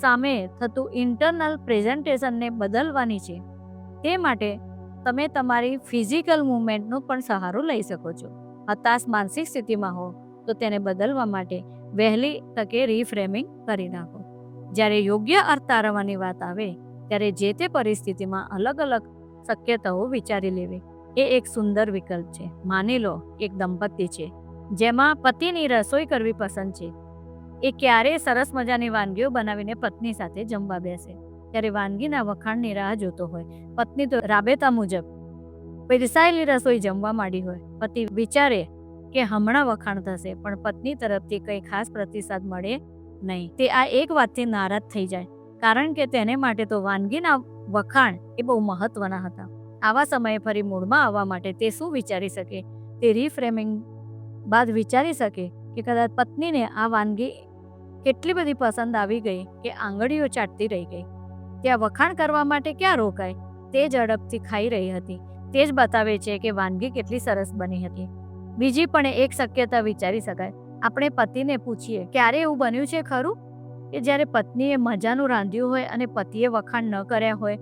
સામે થતું ઇન્ટરનલ પ્રેઝન્ટેશનને બદલવાની છે. તે માટે તમે તમારી ફિઝિકલ મૂવમેન્ટનો પણ સહારો લઈ શકો છો. હતાશ માનસિક સ્થિતિમાં હો તો તેને બદલવા માટે વહેલી તકે રીફ્રેમિંગ કરી નાખો. જ્યારે યોગ્ય અર્થ તારવવાની વાત આવે ત્યારે જે તે પરિસ્થિતિમાં અલગ અલગ શક્યતાઓ વિચારી લેવી એ એક સુંદર વિકલ્પ છે. માની લો એક દંપતી છે જેમાં પતિની રસોઈ કરવી પસંદ છે. એ ક્યારેય સરસ મજાની વાનગીઓ બનાવીને પત્ની સાથે જમવા બેસે ત્યારે વાનગીના વખાણની રાહ જોતો હોય. પત્ની તો રાબેતા મુજબ પીરસાયેલી રસોઈ જમવા માંડી હોય. પતિ વિચારે કે હમણાં વખાણ થશે પણ પત્ની તરફથી કંઈ ખાસ પ્રતિસાદ મળે નહીં. તે આ એક વાતથી નારાજ થઈ જાય કારણ કે તેને માટે તો વાનગીના વખાણ એ બહુ મહત્વના હતા. આવા સમયે ફરી મૂળમાં આવવા માટે તે શું વિચારી શકે? તે રીફ્રેમિંગ બાદ વિચારી શકે કે કદાચ પત્નીને આ વાનગી કેટલી બધી પસંદ આવી ગઈ કે આંગળીઓ ચાટતી રહી ગઈ. ત્યાં વખાણ કરવા માટે ક્યાં રોકાય? તે ઝડપથી ખાઈ રહી હતી. તે જ બતાવે છે કે વાનગી કેટલી સરસ બની હતી. બીજી પણ એક શક્યતા વિચારી શકાય. આપણે પતિને પૂછીએ ક્યારે એવું બન્યું છે ખરું કે જ્યારે પત્નીએ મજાનું રાંધ્યું હોય અને પતિએ વખાણ ન કર્યા હોય?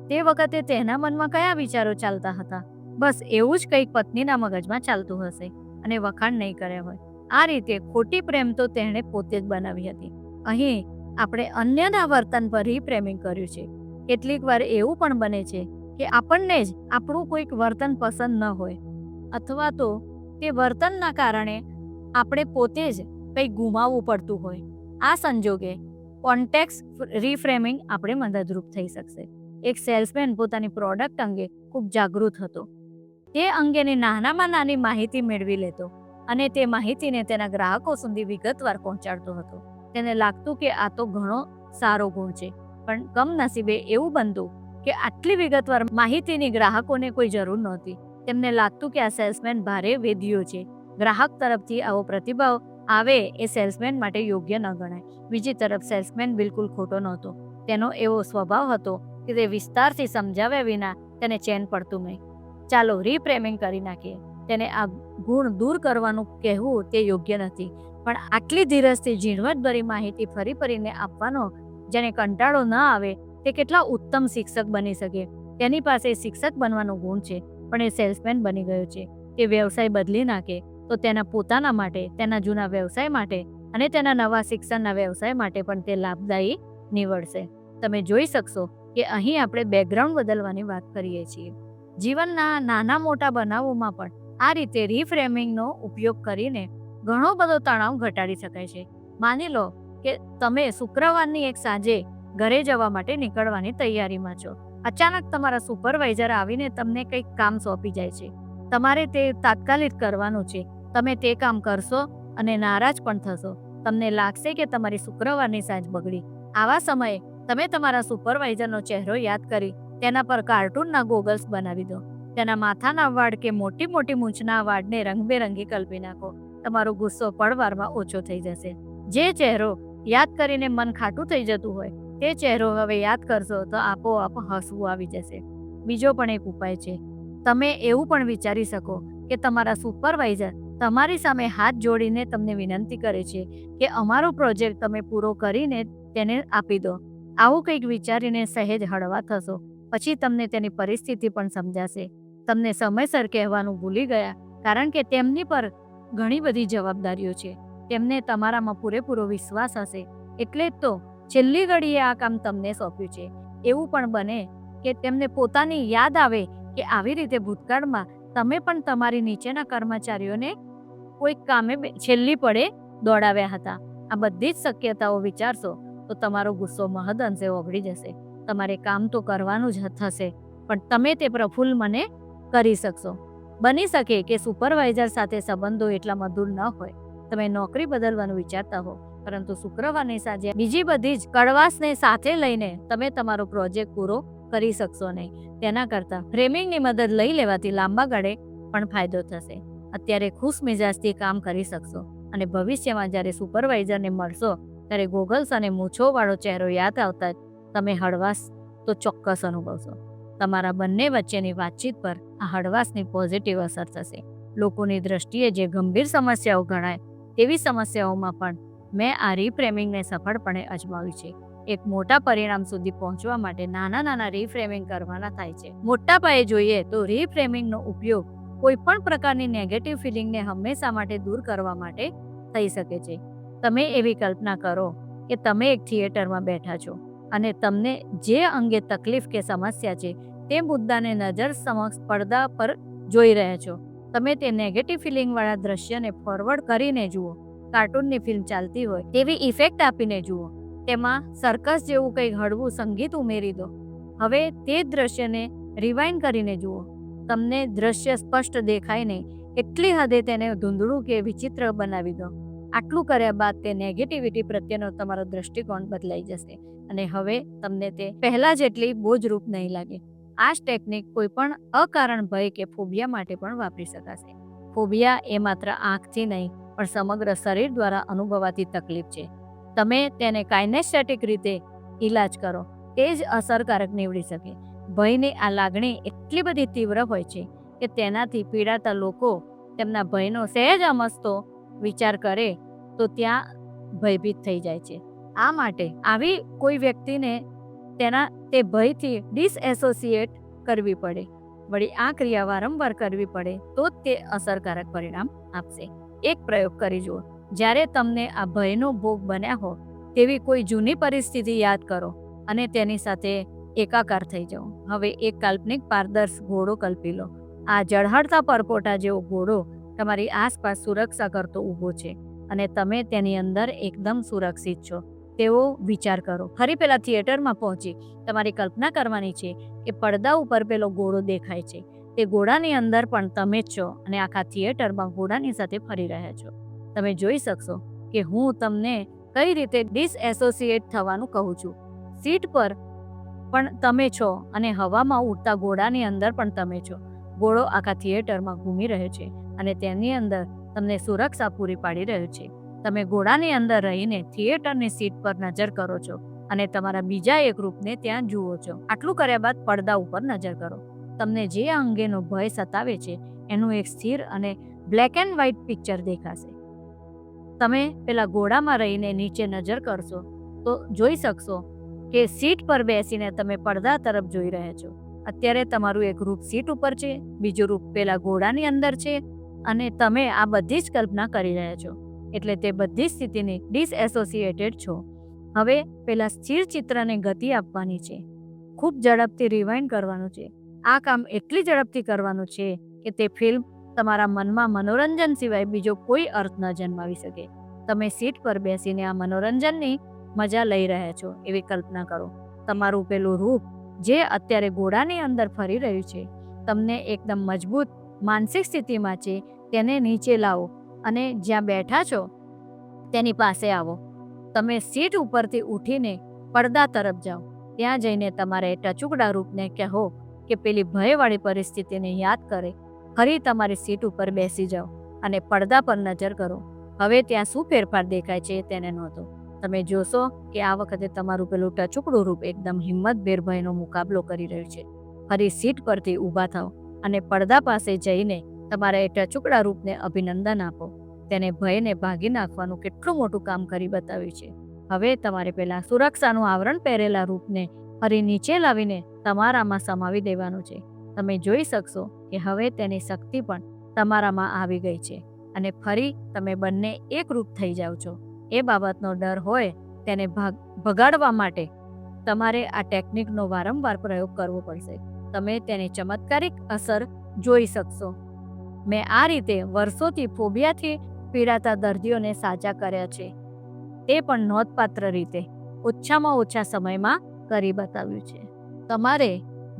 તે વખતે તેના મનમાં કયા વિચારો ચાલતા હતા? બસ એવું જ કંઈક પત્નીના મગજમાં ચાલતું હશે અને વખાણ નહીં કર્યા હોય. આ રીતે ખોટી પ્રેમ તો તેણે પોતે જ બનાવી હતી. અહીં આપણે અન્યના વર્તન પર રીફ્રેમિંગ કર્યું છે. કેટલીક વાર એવું પણ બને છે કે આપણને જ આપણું કોઈક વર્તન પસંદ ન હોય અથવા તો તે વર્તનના કારણે આપણે પોતે જ કંઈક ગુમાવવું પડતું હોય. આ સંજોગે કોન્ટેક્સ્ટ રીફ્રેમિંગ આપણે મદદરૂપ થઈ શકશે. એક સેલ્સમેન પોતાની પ્રોડક્ટ અંગે ખૂબ જાગૃત હતો. તે અંગેની નાનામાં નાની માહિતી મેળવી લેતો અને તે માહિતીને તેના ગ્રાહકો સુધી વિગતવાર પહોંચાડતો હતો. તેને લાગતું કે આ તો ઘણો સારો ગુણ છે, પણ કમનસીબે એવું બનતું કે આટલી વિગતવાર માહિતીની ગ્રાહકોને કોઈ જરૂર નહોતી. તેમને લાગતું કે આ સેલ્સમેન ભારે વેદ્યો છે. ગ્રાહક તરફથી આવો પ્રતિભાવ આવે એ સેલ્સમેન માટે યોગ્ય ન ગણાય. બીજી તરફ સેલ્સમેન બિલકુલ ખોટો નહોતો. તેનો એવો સ્વભાવ હતો કે તે વિસ્તારથી સમજાવ્યા વિના તેને ચેન પડતું નહીં. ચાલો રીફ્રેમિંગ કરી નાખીએ. તેને આ ગુણ દૂર કરવાનું કહેવું તે યોગ્ય નથી, પણ આટલી ધીરજથી ઝીણવટભરી માહિતી ફરી ફરીને આપવાનો જેને કંટાળો ન આવે તે કેટલા ઉત્તમ શિક્ષક બની શકે. તેની પાસે શિક્ષક બનવાનો ગુણ છે પણ એ સેલ્સમેન બની ગયો છે. તે વ્યવસાય બદલી નાખે તો તેના પોતાના માટે, તેના જૂના વ્યવસાય માટે અને તેના નવા શિક્ષણના વ્યવસાય માટે પણ તે લાભદાયી નીવડશે. તમે જોઈ શકશો કે અહીં આપણે બેકગ્રાઉન્ડ બદલવાની વાત કરીએ છીએ. જીવનના નાના મોટા બનાવોમાં પણ આ રીતે રીફ્રેમિંગનો ઉપયોગ કરીને ઘણો બધો તણાવ ઘટાડી શકાય છે. માની લો કે તમે શુક્રવારની એક સાંજે ઘરે જવા માટે નીકળવાની તૈયારીમાં છો. અચાનક તમારા સુપરવાઇઝર આવીને તમને કંઈક કામ સોંપી જાય છે. તમારે તે તાત્કાલિક કરવાનું છે. તમે તે કામ કરશો અને નારાજ પણ થશો. તમને લાગશે કે તમારી શુક્રવારની સાંજ બગડી. આવા સમયે તમે તમારા સુપરવાઇઝરનો ચહેરો યાદ કરી તેના પર કાર્ટૂનના ગોગલ્સ બનાવી દો. તેના માથાના વાળ કે મોટી મોટી મૂંછના વાળને રંગબેરંગી કલ્પી નાખો. તમારો ગુસ્સો પળવારમાં ઓછો થઈ જશે. જે ચહેરો યાદ કરીને મન ખાટું થઈ જતું હોય તે ચહેરો હવે યાદ કરશો તો આપોઆપ હસવું આવી જશે. બીજો પણ એક ઉપાય છે. તમે એવું પણ વિચારી શકો કે તમારા સુપરવાઇઝર તમારી સામે હાથ જોડીને તમને વિનંતી કરે છે કે અમારો પ્રોજેક્ટ તમે પૂરો કરીને તેને આપી દો. આવું કંઈક વિચારીને સહેજ હળવા થશો. પછી તમને તેની પરિસ્થિતિ પણ સમજાશે. તમને સમયસર કહેવાનું ભૂલી ગયા કારણ કે તેમની પર ઘણી બધી જવાબદારીઓ છે. તેમને તમારામાં પૂરેપૂરો વિશ્વાસ હશે એટલે જ તો છેલ્લી ઘડીએ આ કામ તમને સોંપ્યું છે. એવું પણ બને કે તેમને પોતાની યાદ આવે કે આવી રીતે ભૂતકાળમાં તમે પણ તમારી નીચેના કર્મચારીઓને કોઈક કામે છેલ્લી પડે દોડાવ્યા હતા. આ બધી જ શક્યતાઓ વિચારશો તો તમારો ગુસ્સો મહદઅંશે ઓગળી જશે. તમારે કામ તો કરવાનું જ થશે, પણ તમે તે પ્રફુલ્લ મને કરી શકશો. બની શકે કે સુપરવાઇઝર સાથે સંબંધો એટલા મધુર ન હોય. તમે નોકરી બદલવાનું વિચારતા હો, પરંતુ શુક્રવારની સાંજે બીજી બધી જ કડવાશને સાથે લઈને તમે તમારો પ્રોજેક્ટ પૂરો કરી શકશો નહીં. તેના કરતાં ફ્રેમિંગની મદદ લઈ લેવાથી લાંબા ગાળે પણ ફાયદો થશે. અત્યારે ખુશ મિજાજથી કામ કરી શકશો અને ભવિષ્યમાં જ્યારે સુપરવાઇઝરને મળશો ત્યારે ગોગલ્સ અને મૂછોવાળો ચહેરો યાદ આવતા જ તમે હળવાશ તો ચોક્કસ અનુભવશો. તમારા બંને વચ્ચેની વાતચીત પર આ હળવાશની પોઝિટિવ અસર થશે. લોકોની દ્રષ્ટિએ જે ગંભીર સમસ્યાઓ ગણાય તેવી સમસ્યાઓમાં પણ મેં આ રીફ્રેમિંગને સફળપણે અજમાવ્યું છે. એક મોટા પરિણામ સુધી પહોંચવા માટે નાના નાના રીફ્રેમિંગ કરવાના થાય છે. મોટા પાયે જોઈએ તો રીફ્રેમિંગનો ઉપયોગ કોઈ પણ પ્રકારની નેગેટિવ ફિલિંગને હંમેશા માટે દૂર કરવા માટે થઈ શકે છે. તમે એવી કલ્પના કરો કે તમે એક થિયેટરમાં બેઠા છો અને તમને જે અંગે તકલીફ કે સમસ્યા છે તે મુદ્દાને નજર સમક્ષ પડદા પર જોઈ રહ્યા છો. તમે તે નેગેટિવ ફિલિંગવાળા દ્રશ્યને ફોરવર્ડ કરીને જુઓ. કાર્ટૂનની ફિલ્મ ચાલતી હોય તેવી ઇફેક્ટ આપીને જુઓ. તેમાં સર્કસ જેવું કંઈક હળવું સંગીત ઉમેરી દો. હવે તે દ્રશ્યને રિવાઇન્ડ કરીને જુઓ. તમને દ્રશ્ય સ્પષ્ટ દેખાય નહીં એટલી હદે તેને ધૂંધળું કે વિચિત્ર બનાવી દો. આટલું કર્યા બાદ તે નેગેટિવિટી પ્રત્યેનો તમારો દ્રષ્ટિકોણ બદલાઈ જશે અને હવે તમને તે પહેલા જેટલી બોજરૂપ નહીં લાગે. આ જ ટેકનિક કોઈ પણ અકારણ ભય કે ફોબિયા માટે પણ વાપરી શકાશે. ફોબિયા એ માત્ર આંખથી નહીં પણ સમગ્ર શરીર દ્વારા અનુભવાતી તકલીફ છે. તમે તેને કાઇનેસ્થેટિક રીતે ઇલાજ કરો તે જ અસરકારક નીવડી શકે. ભયની આ લાગણી એટલી બધી તીવ્ર હોય છે કે તેનાથી પીડાતા લોકો તેમના ભયનો સહેજ અમસ્તો વિચાર કરે તો ત્યાં ભયભીત થઈ જાય છે. આ માટે આવી કોઈ વ્યક્તિને તે ભયથી ડિસએસોસિએટ કરવી પડે. વળી આ ક્રિયા વારંવાર કરવી પડે તો જ તે અસરકારક પરિણામ આપશે. એક પ્રયોગ કરી જુઓ. જ્યારે તમને આ ભયનો ભોગ બન્યા હો તેવી કોઈ જૂની પરિસ્થિતિ યાદ કરો અને તેની સાથે એકાકાર થઈ જાઓ. હવે એક કાલ્પનિક પારદર્શ ઘોડો કલ્પી લો. આ ઝળહળતા પરપોટા જેવો ઘોડો તમારી આસપાસ સુરક્ષા કરતો ઊભો છે અને તમે તેની અંદર એકદમ સુરક્ષિત છો તેવો વિચાર કરો. ફરી પેલા થિયેટરમાં પહોંચી તમારી કલ્પના કરવાની છે કે પડદા ઉપર પેલો ઘોડો દેખાય છે. તે ઘોડાની અંદર પણ તમે જ છો અને આખા થિયેટરમાં ઘોડાની સાથે ફરી રહ્યા છો. તમે જોઈ શકશો કે હું તમને કઈ રીતે ડિસએસોસિએટ થવાનું કહું છું. સીટ પર પણ તમે છો અને હવામાં ઉડતા ઘોડાની અંદર પણ તમે છો. ઘોડો આખા થિયેટરમાં ઘૂમી રહ્યો છે અને તેની અંદર તમને સુરક્ષા પૂરી પાડી રહ્યો છે. તમે ઘોડાની અંદર રહીને થિયેટરની સીટ પર નજર કરો છો અને તમારા બીજા એક રૂપને ત્યાં જુઓ છો. આટલું કર્યા બાદ પડદા ઉપર નજર કરો. તમને જે અંગેનો ભય સતાવે છે એનું એક સ્થિર અને બ્લેક એન્ડ વ્હાઇટ પિક્ચર દેખાશે. તમે પેલા ઘોડામાં રહીને નીચે નજર કરશો તો જોઈ શકશો કે સીટ પર બેસીને તમે પડદા તરફ જોઈ રહ્યા છો. અત્યારે તમારું એક રૂપ સીટ ઉપર છે, બીજું રૂપ પેલા ઘોડાની અંદર છે અને તમે આ બધી જ કલ્પના કરી રહ્યા છો. એટલે તે બધી સ્થિતિની ડિસએસોસિએટેડ છો. હવે પેલા સ્થિર ચિત્રને ગતિ આપવાની છે. ખૂબ ઝડપથી રિવાઇન્ડ કરવાનું છે. આ કામ એટલી ઝડપથી કરવાનું છે કે તે ફિલ્મ તમારા મનમાં મનોરંજન સિવાય બીજો કોઈ અર્થ ન જન્માવી શકે. તમે સીટ પર બેસીને આ મનોરંજનની મજા લઈ રહ્યા છો એવી કલ્પના કરો. તમારું પેલું રૂપ જે અત્યારે ઘોડાની અંદર ફરી રહ્યું છે તમને એકદમ મજબૂત માનસિક સ્થિતિમાં છે તેને નીચે લાવો અને જ્યાં બેઠા છો તેની પાસે આવો. તમે સીટ ઉપરથી ઉઠીને પડદા તરફ જાઓ. ત્યાં જઈને તમારે ટચુકડા રૂપને કહો કે પેલી ભયવાળી પરિસ્થિતિને યાદ કરે ફરી તમારી સીટ ઉપર બેસી જાઓ અને પડદા પર નજર કરો. હવે ત્યાં શું ફેરફાર દેખાય છે તેને નોંધો. તમે જોશો કે આ વખતે તમારું પેલું ટચુકડું રૂપ એકદમ હિંમતભેર ભયનો મુકાબલો કરી રહ્યું છે. ફરી સીટ પરથી ઊભા થાઓ અને પડદા પાસે જઈને તમારા એ ટચુકડા રૂપને અભિનંદન આપો. તેને ભયને ભાગી નાખવાનું કેટલું મોટું કામ કરી બતાવ્યું છે. હવે તમારે પેલા સુરક્ષાનું આવરણ પહેરેલા રૂપને ફરી નીચે લાવીને તમારામાં સમાવી દેવાનું છે. તમે જોઈ શકશો કે હવે તેની શક્તિ પણ તમારામાં આવી ગઈ છે અને ફરી તમે બંને એક રૂપ થઈ જાઓ છો. એ બાબતનો ડર હોય તેને ભગાડવા માટે તમારે આ ટેકનિકનો વારંવાર પ્રયોગ કરવો પડશે. તમે તેની ચમત્કારિક અસર જોઈ શકશો. મેં આ રીતે વર્ષોથી ફોબિયાથી પીડાતા દર્દીઓને સાજા કર્યા છે, તે પણ નોંધપાત્ર રીતે ઓછામાં ઓછા સમયમાં કરી બતાવ્યું છે. તમારે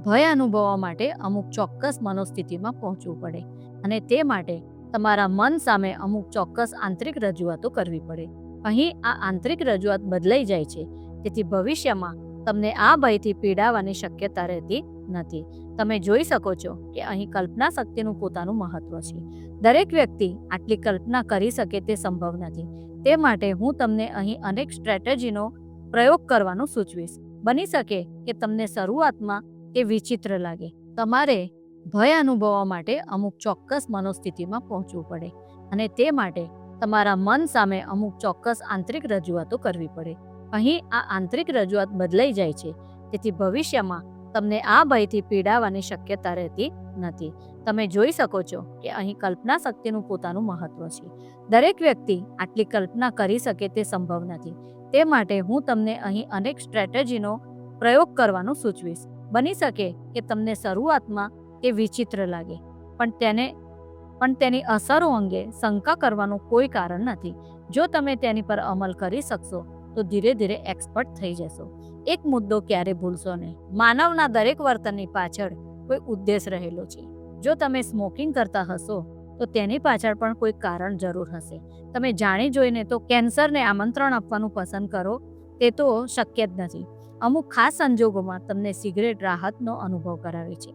ભય અનુભવવા માટે અમુક ચોક્કસ મનોસ્થિતિમાં પહોંચવું પડે અને તે માટે તમારા મન સામે અમુક ચોક્કસ આંતરિક રજૂઆતો કરવી પડે. અહીં આ આંતરિક રજૂઆત બદલાઈ જાય છે, તેથી ભવિષ્યમાં તમને આ ભયથી પીડાવાની શક્યતા રહેતી નથી. તમે જોઈ શકો છો કે અહીં કલ્પના શક્તિનું પોતાનું મહત્વ છે. દરેક વ્યક્તિ આટલી કલ્પના કરી શકે તે સંભવ નથી. તે માટે હું તમને અહીં અનેક સ્ટ્રેટેજીનો પ્રયોગ કરવાનું સૂચવીશ. બની શકે કે તમને શરૂઆતમાં તે વિચિત્ર લાગે. તમારે ભય અનુભવવા માટે અમુક ચોક્કસ મનોસ્થિતિમાં પહોંચવું પડે અને તે માટે તમારા મન સામે અમુક ચોક્કસ આંતરિક રજૂઆતો કરવી પડે. અહીં આ આંતરિક રજૂઆત બદલાઈ જાય છે, તેથી ભવિષ્યમાં તમને આ ભયથી પીડાવાની શક્યતા રહેતી નથી. તમે જોઈ શકો છો કે અહીં કલ્પના શક્તિનું પોતાનું મહત્વ છે. દરેક વ્યક્તિ આટલી કલ્પના કરી શકે તે સંભવ નથી. તે માટે હું તમને અહીં અનેક સ્ટ્રેટેજીનો પ્રયોગ કરવાનું સૂચવીશ. બની શકે કે તમને શરૂઆતમાં તે વિચિત્ર લાગે, પણ તેની અસરો અંગે શંકા કરવાનું કોઈ કારણ નથી. જો તમે તેની પર અમલ કરી શકશો તો ધીરે ધીરે એક્સપર્ટ થઈ જશો. એક મુદ્દો ક્યારે ભૂલશો નહીં. માનવના દરેક વર્તનની પાછળ કોઈ ઉદ્દેશ રહેલો છે. જો તમે સ્મોકિંગ કરતા હશો તો તેની પાછળ પણ કોઈ કારણ જરૂર હશે. તમે જાણી જોઈને તો કેન્સરને આમંત્રણ આપવાનું પસંદ કરો તે તો શક્ય જ નથી. અમુક ખાસ સંજોગોમાં તમને સિગરેટ રાહતનો અનુભવ કરાવે છે.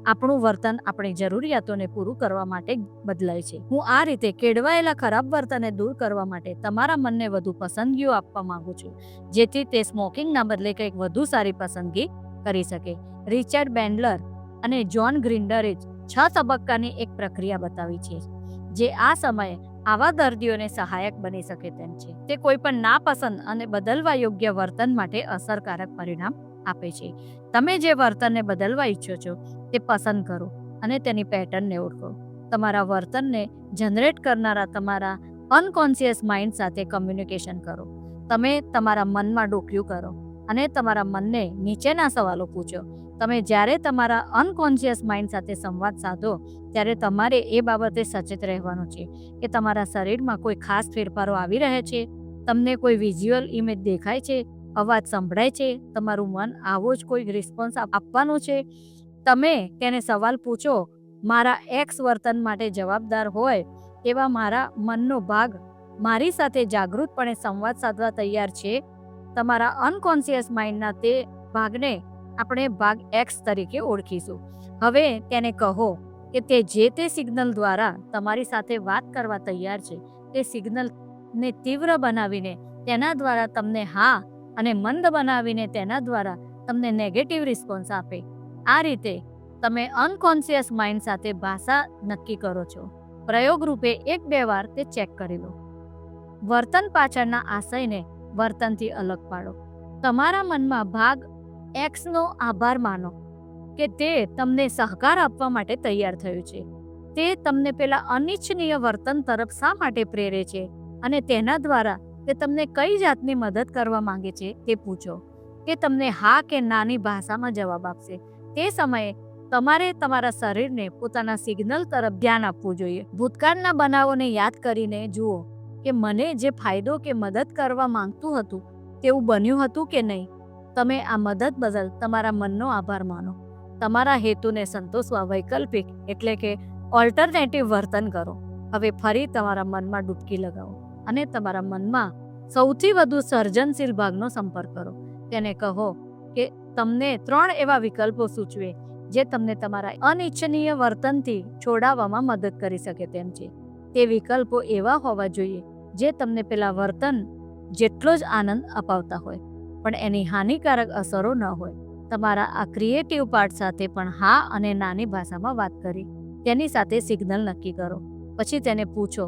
આપણું વર્તન આપણી જરૂરિયાતોને પૂરું કરવા માટે બદલાય છે. હું આ રીતે કેળવાયેલા ખરાબ વર્તનને દૂર કરવા માટે તમારા મનને વધુ પસંદગીઓ આપવા માંગુ છું, જેથી તે સ્મોકિંગના બદલે કંઈક વધુ સારી પસંદગી કરી શકે. રિચર્ડ બેન્ડલર અને જ્હોન ગ્રિન્ડરે 6 તબક્કાની એક પ્રક્રિયા બતાવી છે, જે આ સમયે આવા દર્દીઓને સહાયક બની શકે તેમ છે. તે કોઈ પણ નાપસંદ અને બદલવા યોગ્ય વર્તન માટે અસરકારક પરિણામ આપે છે. તમે જે વર્તનને બદલવા ઈચ્છો છો તે પસંદ કરો અને તેની પેટર્નને ઓળખો. તમારા વર્તનને જનરેટ કરનારા તમારા અનકોન્શિયસ માઇન્ડ સાથે કમ્યુનિકેશન કરો. તમે તમારા મનમાં ડોક્યું કરો અને તમારા મનને નીચેના સવાલો પૂછો. તમે જ્યારે તમારા અનકોન્શિયસ માઇન્ડ સાથે સંવાદ સાધો ત્યારે તમારે એ બાબતે સચેત રહેવાનું છે કે તમારા શરીરમાં કોઈ ખાસ ફેરફારો આવી રહ્યા છે. તમને કોઈ વિઝ્યુઅલ ઇમેજ દેખાય છે, અવાજ સંભળાય છે, તમારું મન આવો જ કોઈ રિસ્પોન્સ આપવાનું છે. તમે તેને સવાલ પૂછો, મારા એક્સ વર્તન માટે જવાબદાર હોય એવા મારા મનનો ભાગ મારી સાથે જાગૃતપણે સંવાદ સાધવા તૈયાર છે. તમારા અનકોન્શિયસ માઇન્ડના તે ભાગને આપણે ભાગ એક્સ તરીકે ઓળખીશું. હવે તેને કહો કે તે જે તે સિગ્નલ દ્વારા તમારી સાથે વાત કરવા તૈયાર છે. તે સિગ્નલને તીવ્ર બનાવીને તેના દ્વારા તમને હા અને મંદ બનાવીને તેના દ્વારા તમને નેગેટિવ રિસ્પોન્સ આપે. આ રીતે તમે અનકોન્શિયસ માઇન્ડ સાથે ભાષા નક્કી કરો છો. પ્રયોગ રૂપે 1-2 વાર તે ચેક કરી લો. વર્તન પાછળના આશયને વર્તનથી અલગ પાડો. તમારા મનમાં ભાગ એક્સનો આભાર માનો કે તે તમને સહકાર આપવા માટે તૈયાર થયું છે. તે તમને પેલા અનિચ્છનીય વર્તન તરફ શા માટે પ્રેરે છે અને તેના દ્વારા તે તમને કઈ જાતની મદદ કરવા માંગે છે તે પૂછો. તે તમને હા કે નાની ભાષામાં જવાબ આપશે. તે સમયે તમારે તમારા શરીરને પોતાના સિગ્નલ તરફ ધ્યાન આપવું જોઈએ. ભૂતકાળના બનાવોને યાદ કરીને જુઓ કે મને જે ફાયદો કે મદદ કરવા માંગતું હતું તેવું બન્યું હતું કે નહીં. તમે આ મદદ બદલ તમારા મનનો આભાર માનો. તમારા હેતુને સંતોષવા વૈકલ્પિક એટલે કે ઓલ્ટરનેટિવ વર્તન કરો. હવે ફરી તમારા મનમાં ડૂબકી લગાવો અને તમારા મનમાં સૌથી વધુ સર્જનશીલ ભાગનો સંપર્ક કરો. તેને કહો કે તમને 3 એવા વિકલ્પો સૂચવે જે તમને તમારા અનિચ્છનીય વર્તનથી છોડાવવામાં મદદ કરી શકે તેમ છે. તે વિકલ્પો એવા હોવા જોઈએ જે તમને પેલા વર્તન જેટલો જ આનંદ અપાવતા હોય પણ એની હાનિકારક અસરો ન હોય. તમારા આ ક્રિએટિવ પાર્ટ સાથે પણ હા અને નાની ભાષામાં વાત કરી તેની સાથે સિગ્નલ નક્કી કરો. પછી તેને પૂછો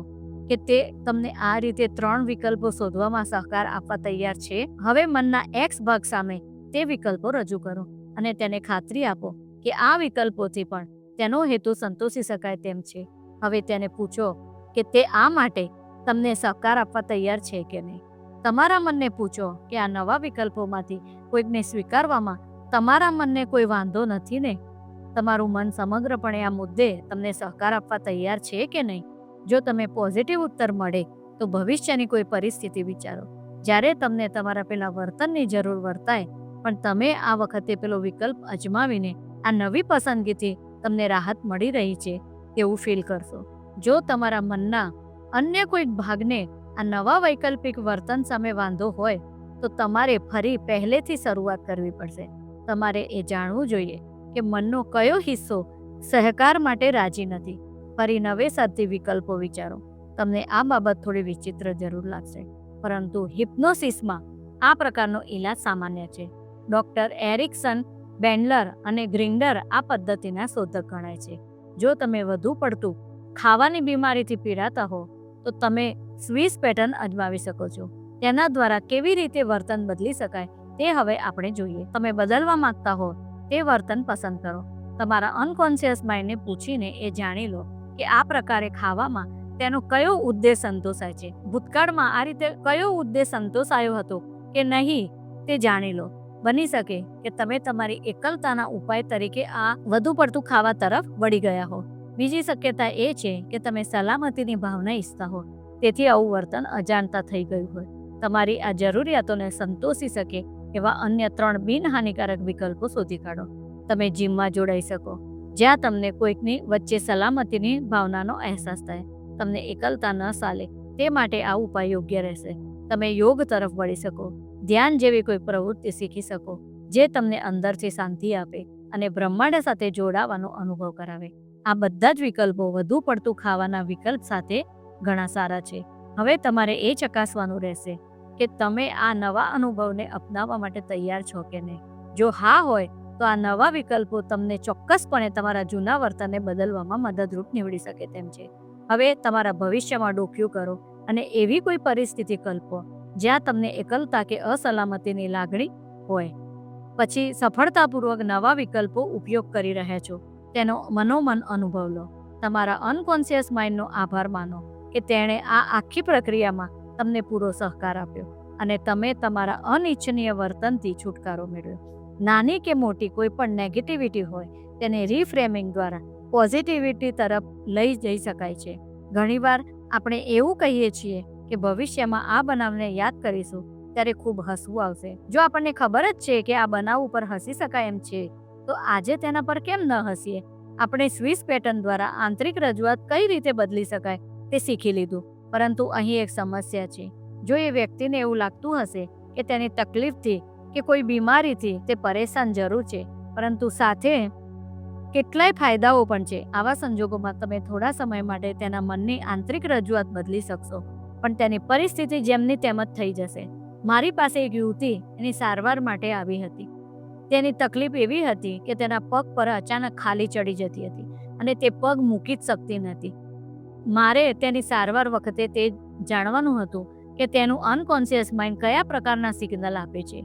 કે તે તમને આ રીતે 3 વિકલ્પો શોધવામાં સહકાર આપવા તૈયાર છે. હવે મનના એક્સ ભાગ સામે તે વિકલ્પો રજૂ કરો અને તેને ખાતરી આપો કે આ વિકલ્પોથી પણ તેનો હેતુ સંતોષી શકાય તેમ છે. હવે તેને પૂછો કે તે આ માટે તમને સહકાર આપવા તૈયાર છે કે નહીં. તમારા મનને પૂછો કે આ નવા વિકલ્પોમાંથી કોઈકને સ્વીકારવામાં તમારા મનને કોઈ વાંધો નથી ને? તમારું મન સમગ્રપણે આ મુદ્દે તમને સહકાર આપવા તૈયાર છે કે નહીં? જો તમે પોઝિટિવ ઉત્તર મળે તો ભવિષ્યની કોઈ પરિસ્થિતિ વિચારો. જ્યારે તમને તમારા પેલા વર્તનની જરૂર વર્તાય પણ તમે આ વખતે પેલો વિકલ્પ અજમાવીને આ નવી પસંદગીથી તમને રાહત મળી રહી છે તેવું ફીલ કરશો. જો તમારા મનના અન્ય કોઈક ભાગને આ નવા વૈકલ્પિક વર્તન સામે વાંધો હોય તો તમારે ફરી પહેલેથી શરૂઆત કરવી પડશે. તમારે એ જાણવું જોઈએ કે મનનો કયો હિસ્સો સહકાર માટે રાજી નથી. ફરી નવેસરથી વિકલ્પો વિચારો. તમને આ બાબત થોડી વિચિત્ર જરૂર લાગશે, પરંતુ હિપ્નોસિસમાં આ પ્રકારનો ઈલાજ સામાન્ય છે. ડૉક્ટર એરિકસન, બેન્ડલર અને ગ્રિન્ડર આ પદ્ધતિના શોધક ગણાય છે. જો તમે વધુ પડતું ખાવાની બીમારીથી પીડાતા હો તો તમે સ્વિસ પેટર્ન અજમાવી શકો છો. તેના દ્વારા કેવી રીતે વર્તન બદલી શકાય તે હવે આપણે જોઈએ. તમે બદલવા માંગતા હો તે વર્તન પસંદ કરો. તમારા અનકોન્શિયસ માઇન્ડને પૂછીને એ જાણી લો કે આ પ્રકારે ખાવામાં તેનો કયો ઉદ્દેશ સંતોષાય છે. ભૂતકાળમાં આ રીતે કયો ઉદ્દેશ સંતોષાયો હતો કે નહીં તે જાણી લો. બની શકે કે તમે તમારી એકલતાના ઉપાય તરીકે આ વધુ પડતું ખાવા તરફ વળી ગયા હો. બીજી શક્યતા એ છે કે તમે સલામતીની ભાવના ઈચ્છતા હો, તેથી આવું વર્તન અજાણતા થઈ ગયું હોય. તમારી આ જરૂરિયાતોને સંતોષી શકે એવા અન્ય 3 બિનહાનિકારક વિકલ્પો શોધી કાઢો. તમે જીમમાં જોડાઈ શકો, જ્યાં તમને કોઈકની વચ્ચે સલામતીની ભાવનાનો અહેસાસ થાય. તમને એકલતા ન ચાલે તે માટે આ ઉપાય યોગ્ય રહેશે. તમે યોગ તરફ વળી શકો, ધ્યાન જેવી કોઈ પ્રવૃત્તિ શીખી શકો જે તમને અંદરથી શાંતિ આપે અને બ્રહ્માંડ સાથે જોડાવાનો અનુભવ કરાવે. આ બધા જ વિકલ્પો વધુ પડતું ખાવાના વિકલ્પ સાથે ઘણા સારા છે. હવે તમારે એ ચકાસવાનું રહેશે કે તમે આ નવા અનુભવને અપનાવવા માટે તૈયાર છો કે નહીં. જો હા હોય તો આ નવા વિકલ્પો તમને ચોક્કસપણે તમારા જૂના વર્તનને બદલવામાં મદદરૂપ નીવડી શકે તેમ છે. હવે તમારા ભવિષ્યમાં ડોકિયું કરો અને એવી કોઈ પરિસ્થિતિ કલ્પો જ્યાં તમને એકલતા કે અસલામતીની લાગણી હોય. પછી સફળતાપૂર્વક નવા વિકલ્પો ઉપયોગ કરી રહ્યા છો તેનો મનોમન અનુભવ લો. તમારા અનકોન્શિયસ માઇન્ડનો આભાર માનો કે તેણે આ આખી પ્રક્રિયામાં તમને પૂરો સહકાર આપ્યો અને તમે તમારા અનિચ્છનીય વર્તનથી છુટકારો મેળવ્યો. નાની કે મોટી કોઈ પણ નેગેટિવિટી હોય તેને રીફ્રેમિંગ દ્વારા પોઝિટિવિટી તરફ લઈ જઈ શકાય છે. ઘણીવાર આપણે એવું કહીએ છીએ કે ભવિષ્યમાં આ બનાવને યાદ કરીશું ત્યારે ખૂબ હસવું આવશે. જો આપણને ખબર જ છે કે આ બનાવ ઉપર હસી શકાય એમ છે તો આજે તેના પર કેમ ન હસીએ? આપણે સ્વિસ પેટર્ન દ્વારા આંતરિક રજૂઆત કઈ રીતે બદલી શકાય તે શીખી લીધું. પરંતુ અહીં એક સમસ્યા છે. જો એ વ્યક્તિને એવું લાગતું હશે કે તેની તકલીફથી કે કોઈ બીમારીથી તે પરેશાન જરૂર છે, પરંતુ સાથે કેટલાય ફાયદાઓ પણ છે. આવા સંજોગોમાં તમે થોડા સમય માટે તેના મનની આંતરિક રજૂઆત બદલી શકશો, પણ તેની પરિસ્થિતિ જેમની તેમ જ થઈ જશે. મારી પાસે એક યુવતી એની સારવાર માટે આવી હતી. તેની તકલીફ એવી હતી કે તેના પગ પર અચાનક ખાલી ચડી જતી હતી અને તે પગ મૂકી જ શકતી નથી. મારે તેની સારવાર વખતે તે જાણવાનું હતું કે તેનું અનકોન્શિયસ માઇન્ડ કયા પ્રકારના સિગ્નલ આપે છે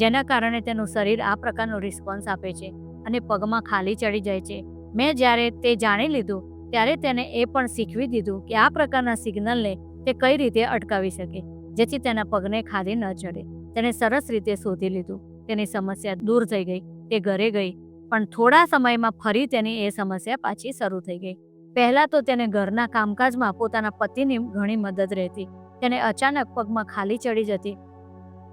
જેના કારણે તેનું શરીર આ પ્રકારનો રિસ્પોન્સ આપે છે અને પગમાં ખાલી ચડી જાય છે. મેં જ્યારે તે જાણી લીધું ત્યારે તેને એ પણ શીખવી દીધું કે આ પ્રકારના સિગ્નલને તે કઈ રીતે અટકાવી શકે જેથી તેના પગને ખાલી ન ચડે. તેને સરસ રીતે શોધી લીધું. તેની સમસ્યા દૂર થઈ ગઈ. તે ઘરે ગઈ, પણ થોડા સમયમાં ફરી તેની એ સમસ્યા પાછી શરૂ થઈ ગઈ. પહેલાં તો તેને ઘરના કામકાજમાં પોતાના પતિની ઘણી મદદ રહેતી. તેને અચાનક પગમાં ખાલી ચડી જતી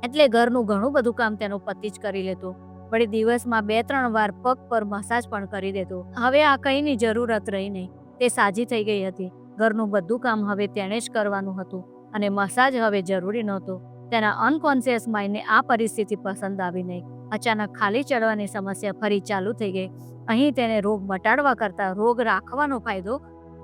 એટલે ઘરનું ઘણું બધું કામ તેનો પતિ જ કરી લેતો. વળી દિવસમાં 2-3 વાર પગ પર મસાજ પણ કરી દેતો. હવે આ કંઈની જરૂરત રહી નહીં. તે સાજી થઈ ગઈ હતી. ઘરનું બધું કામ હવે તેણે જ કરવાનું હતું અને મસાજ હવે જરૂરી નહોતો. તેના અનકોન્શિયસ માઇન્ડને આ પરિસ્થિતિ પસંદ આવી નહીં. અચાનક ખાલી ચડવાની સમસ્યા ફરી ચાલુ થઈ ગઈ. અહીં તેને રોગ મટાડવા કરતાં રોગ રાખવાનો ફાયદો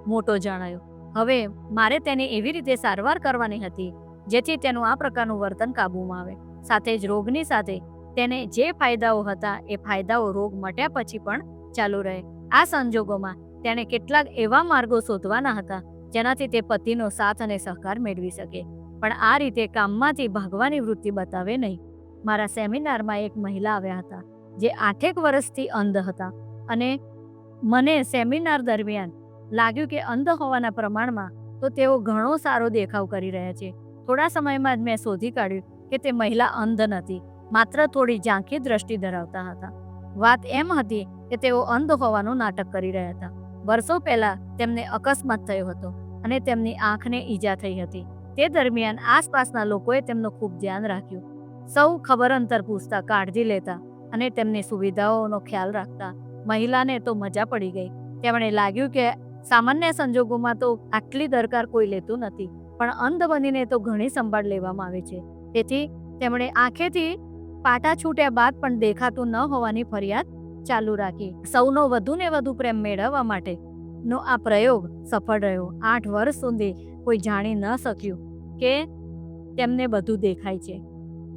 મોટો જણાયો. હવે મારે તેને એવી રીતે સારવાર કરવાની હતી જેથી તેનું આ પ્રકારનું વર્તન કાબૂમાં આવે. સાથે જ રોગની સાથે તેને જે ફાયદાઓ હતા એ ફાયદાઓ રોગ મટ્યા પછી પણ ચાલુ રહે. આ સંજોગોમાં તેણે કેટલાક એવા માર્ગો શોધવાના હતા જેનાથી તે પતિનો સાથ અને સહકાર મેળવી શકે, પણ આ રીતે કામમાંથી ભાગવાની વૃત્તિ બતાવે નહીં. મારા સેમિનારમાં એક મહિલા આવ્યા હતા જે 8 વર્ષથી અંધ હતા અને મને સેમિનાર દરમિયાન લાગ્યું કે અંધ હોવાના પ્રમાણમાં તો તેઓ ઘણો સારો દેખાવ કરી રહ્યા છે, થોડા સમયમાં જ મેં શોધી કાઢ્યું કે તે મહિલા અંધ નથી, માત્ર થોડી ઝાંખી દ્રષ્ટિ ધરાવતા હતા. વાત એમ હતી કે તેઓ અંધ હોવાનું નાટક કરી રહ્યા હતા. વર્ષો પહેલા તેમને અકસ્માત થયો હતો અને તેમની આંખને ઈજા થઈ હતી. તે દરમિયાન આસપાસના લોકોએ તેમનું ખૂબ ધ્યાન રાખ્યું. સૌ ખબર અંતર પૂછતા, કાળજી લેતા અને તેમની સુવિધાઓનો ખ્યાલ રાખતા. મહિલાને તો મજા પડી ગઈ. તેમણે લાગ્યું કે સામાન્ય સંજોગોમાં તો આટલી દરકાર કોઈ લેતું નથી, પણ અંધ બનીને તો ઘણી સંભાળ લેવામાં આવે છે. તેથી તેમણે આંખેથી પાટા છૂટ્યા બાદ પણ દેખાતું ન હોવાની ફરિયાદ ચાલુ રાખી. સૌનો વધુને વધુ પ્રેમ મેળવવા માટે નો આ પ્રયોગ સફળ રહ્યો. 8 વર્ષ સુધી કોઈ જાણી ન શક્યું કે તેમને બધું દેખાય છે.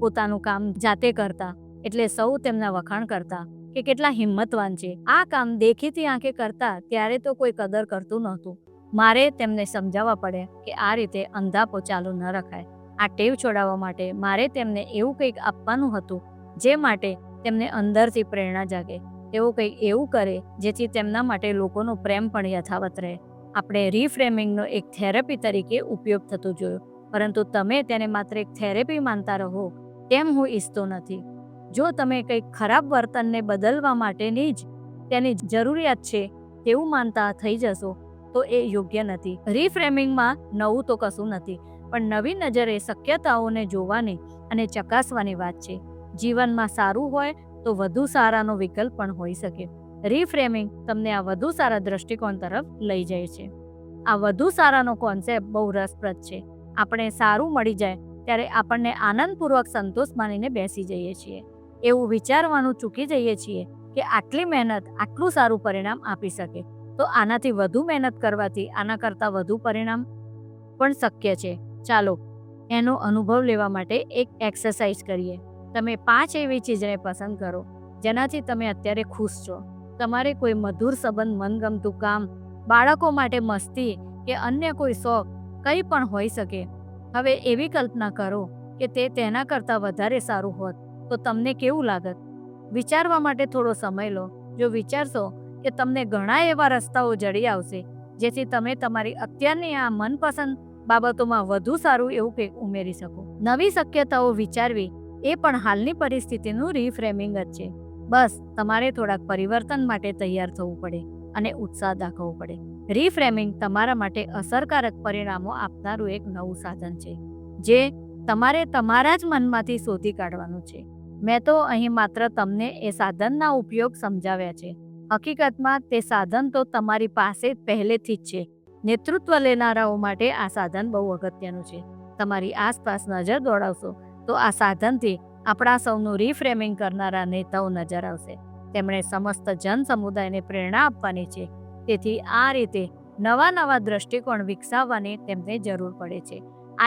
પોતાનું કામ જાતે કરતા એટલે સૌ તેમના વખાણ કરતા કે કેટલા હિંમતવાન છે. આ કામ દેખીતી આંખે કરતા ત્યારે તો કોઈ કદર કરતું નહોતું. મારે તેમને સમજાવવા પડે કે આ રીતે અંધાપો ચાલુ ન રખાય. આ ટેવ છોડાવવા માટે મારે તેમને એવું કંઈક આપવાનું હતું જે માટે તેમને અંદરથી પ્રેરણા જાગે. તેઓ કંઈક એવું કરે જેથી તેમના માટે લોકોનો પ્રેમ પણ યથાવત રહે. આપણે રીફ્રેમિંગનો એક થેરપી તરીકે ઉપયોગ થતો જોયો, પરંતુ તમે તેને માત્ર એક થેરપી માનતા રહો તેમ હું ઈચ્છતો નથી. જો તમે કંઈક ખરાબ વર્તનને બદલવા માટેની જ તેની જરૂરિયાત છે તેવું માનતા થઈ જશો તો એ યોગ્ય નથી. રીફ્રેમિંગમાં નવું તો કશું નથી, પણ નવી નજરે શક્યતાઓને જોવાની અને ચકાસવાની વાત છે. જીવનમાં સારું હોય તો વધુ સારાનો વિકલ્પ પણ હોઈ શકે. રીફ્રેમિંગ તમને આ વધુ સારા દ્રષ્ટિકોણ તરફ લઈ જાય છે. આ વધુ સારાનો કોન્સેપ્ટ બહુ રસપ્રદ છે. આપણે સારું મળી જાય ત્યારે આપણને આનંદપૂર્વક સંતોષ માનીને બેસી જઈએ છીએ. એવું વિચારવાનું ચૂકી જઈએ છીએ કે આટલી મહેનત આટલું સારું પરિણામ આપી શકે, તો આનાથી વધુ મહેનત કરવાથી આના કરતાં વધુ પરિણામ પણ શક્ય છે. ચાલો એનો અનુભવ લેવા માટે એક એક્સરસાઇઝ કરીએ. તમે 5 એવી ચીજને પસંદ કરો જેનાથી તમે અત્યારે ખુશ છો. તમારે કોઈ મધુર સંબંધ, મનગમતું કામ, બાળકો માટે મસ્તી કે અન્ય કોઈ શોખ કંઈ પણ હોઈ શકે. હવે એવી કલ્પના કરો કે તે તેના કરતાં વધારે સારું હોત તો તમને કેવું લાગત? વિચારવા માટે થોડો સમય લો. જો વિચારશો કે તમને ઘણા એવા રસ્તાઓ જડી આવશે જેથી તમે તમારી અત્યારની આ મનપસંદ બાબતોમાં વધુ સારું એવું કંઈક ઉમેરી શકો. નવી શક્યતાઓ વિચારવી એ પણ હાલની પરિસ્થિતિનું રીફ્રેમિંગ જ છે. બસ તમારે થોડાક પરિવર્તન માટે તૈયાર થવું પડે અને ઉત્સાહ દાખવવો પડે. રીફ્રેમિંગ તમારા માટે અસરકારક પરિણામો આપનારું એક નવું સાધન છે જે તમારે તમારા જ મનમાંથી શોધી કાઢવાનું છે. મેં તો અહીં માત્ર તમને એ સાધનના ઉપયોગ સમજાવ્યા છે. હકીકતમાં તે સાધન તો તમારી પાસે પહેલેથી જ છે. નેતૃત્વ લેનારાઓ માટે આ સાધન બહુ અગત્યનું છે. તમારી આસપાસ નજર દોડાવશો તો આ સાધનથી આપણા સૌનું રીફ્રેમિંગ કરનારા નેતાઓ નજર આવશે. તેમણે સમસ્ત જન સમુદાયને પ્રેરણા આપવાની છે. તેથી આ રીતે નવા દ્રષ્ટિકોણ વિકસાવવાની તેમને જરૂર પડે છે.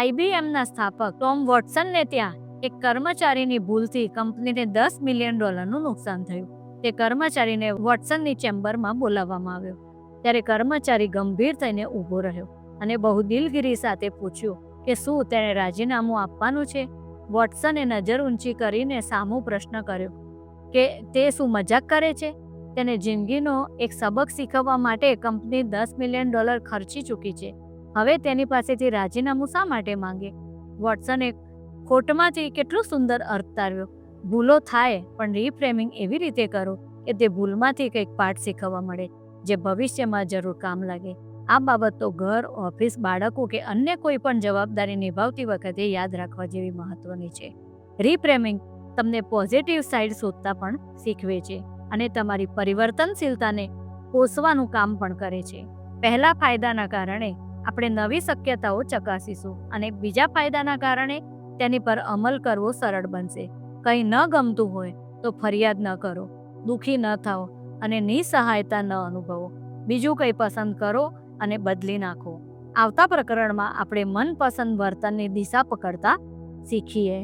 IBMના સ્થાપક ટોમ વોટસનને ત્યાં એક કર્મચારીની ભૂલથી કંપનીને $10 મિલિયન નુકસાન થયું. તે કર્મચારીને વોટસનની ચેમ્બરમાં બોલાવવામાં આવ્યો. ત્યારે કર્મચારી ગંભીર થઈને ઊભો રહ્યો અને બહુ દિલગીરી સાથે પૂછ્યું કે શું તેણે રાજીનામું આપવાનું છે. વોટસને નજર ઊંચી કરીને સામો પ્રશ્ન કર્યો કે તે શું મજાક કરે છે? તેને જિંદગીનો એક સબક શીખવવા માટે કંપની $10 મિલિયન ખર્ચી ચૂકી છે. હવે તેની પાસેથી રાજીનામું શા માટે માંગે? વોટસને ખોટમાંથી કેટલું સુંદર અર્થ તારવ્યો. ભૂલો થાય પણ રીફ્રેમિંગ એવી રીતે કરો કે તે ભૂલમાંથી કંઈક પાઠ શીખવવા મળે જે ભવિષ્યમાં જરૂર કામ લાગે. આ બાબત તો ઘર, ઓફિસ, બાળકો કે અન્ય કોઈ પણ જવાબદારી નિભાવતી વખતે યાદ રાખવા જેવી મહત્વની છે. રીફ્રેમિંગ તમને પોઝિટિવ સાઇડ શોધતા પણ શીખવે છે અને તમારી પરિવર્તનશીલતાને પોષવાનું કામ પણ કરે છે. પહેલા ફાયદાના કારણે આપણે નવી શક્યતાઓ ચકાસીશું અને બીજા ફાયદાના કારણે તેની પર અમલ કરવો સરળ બનશે. કંઈ ન ગમતું હોય તો ફરિયાદ ન કરો, દુઃખી ન થાઓ અને નિસહાયતા ન અનુભવો. બીજું કંઈ પસંદ કરો અને બદલી નાખો. આવતા પ્રકરણમાં આપણે મનપસંદ વર્તનની દિશા પકડતા શીખીએ.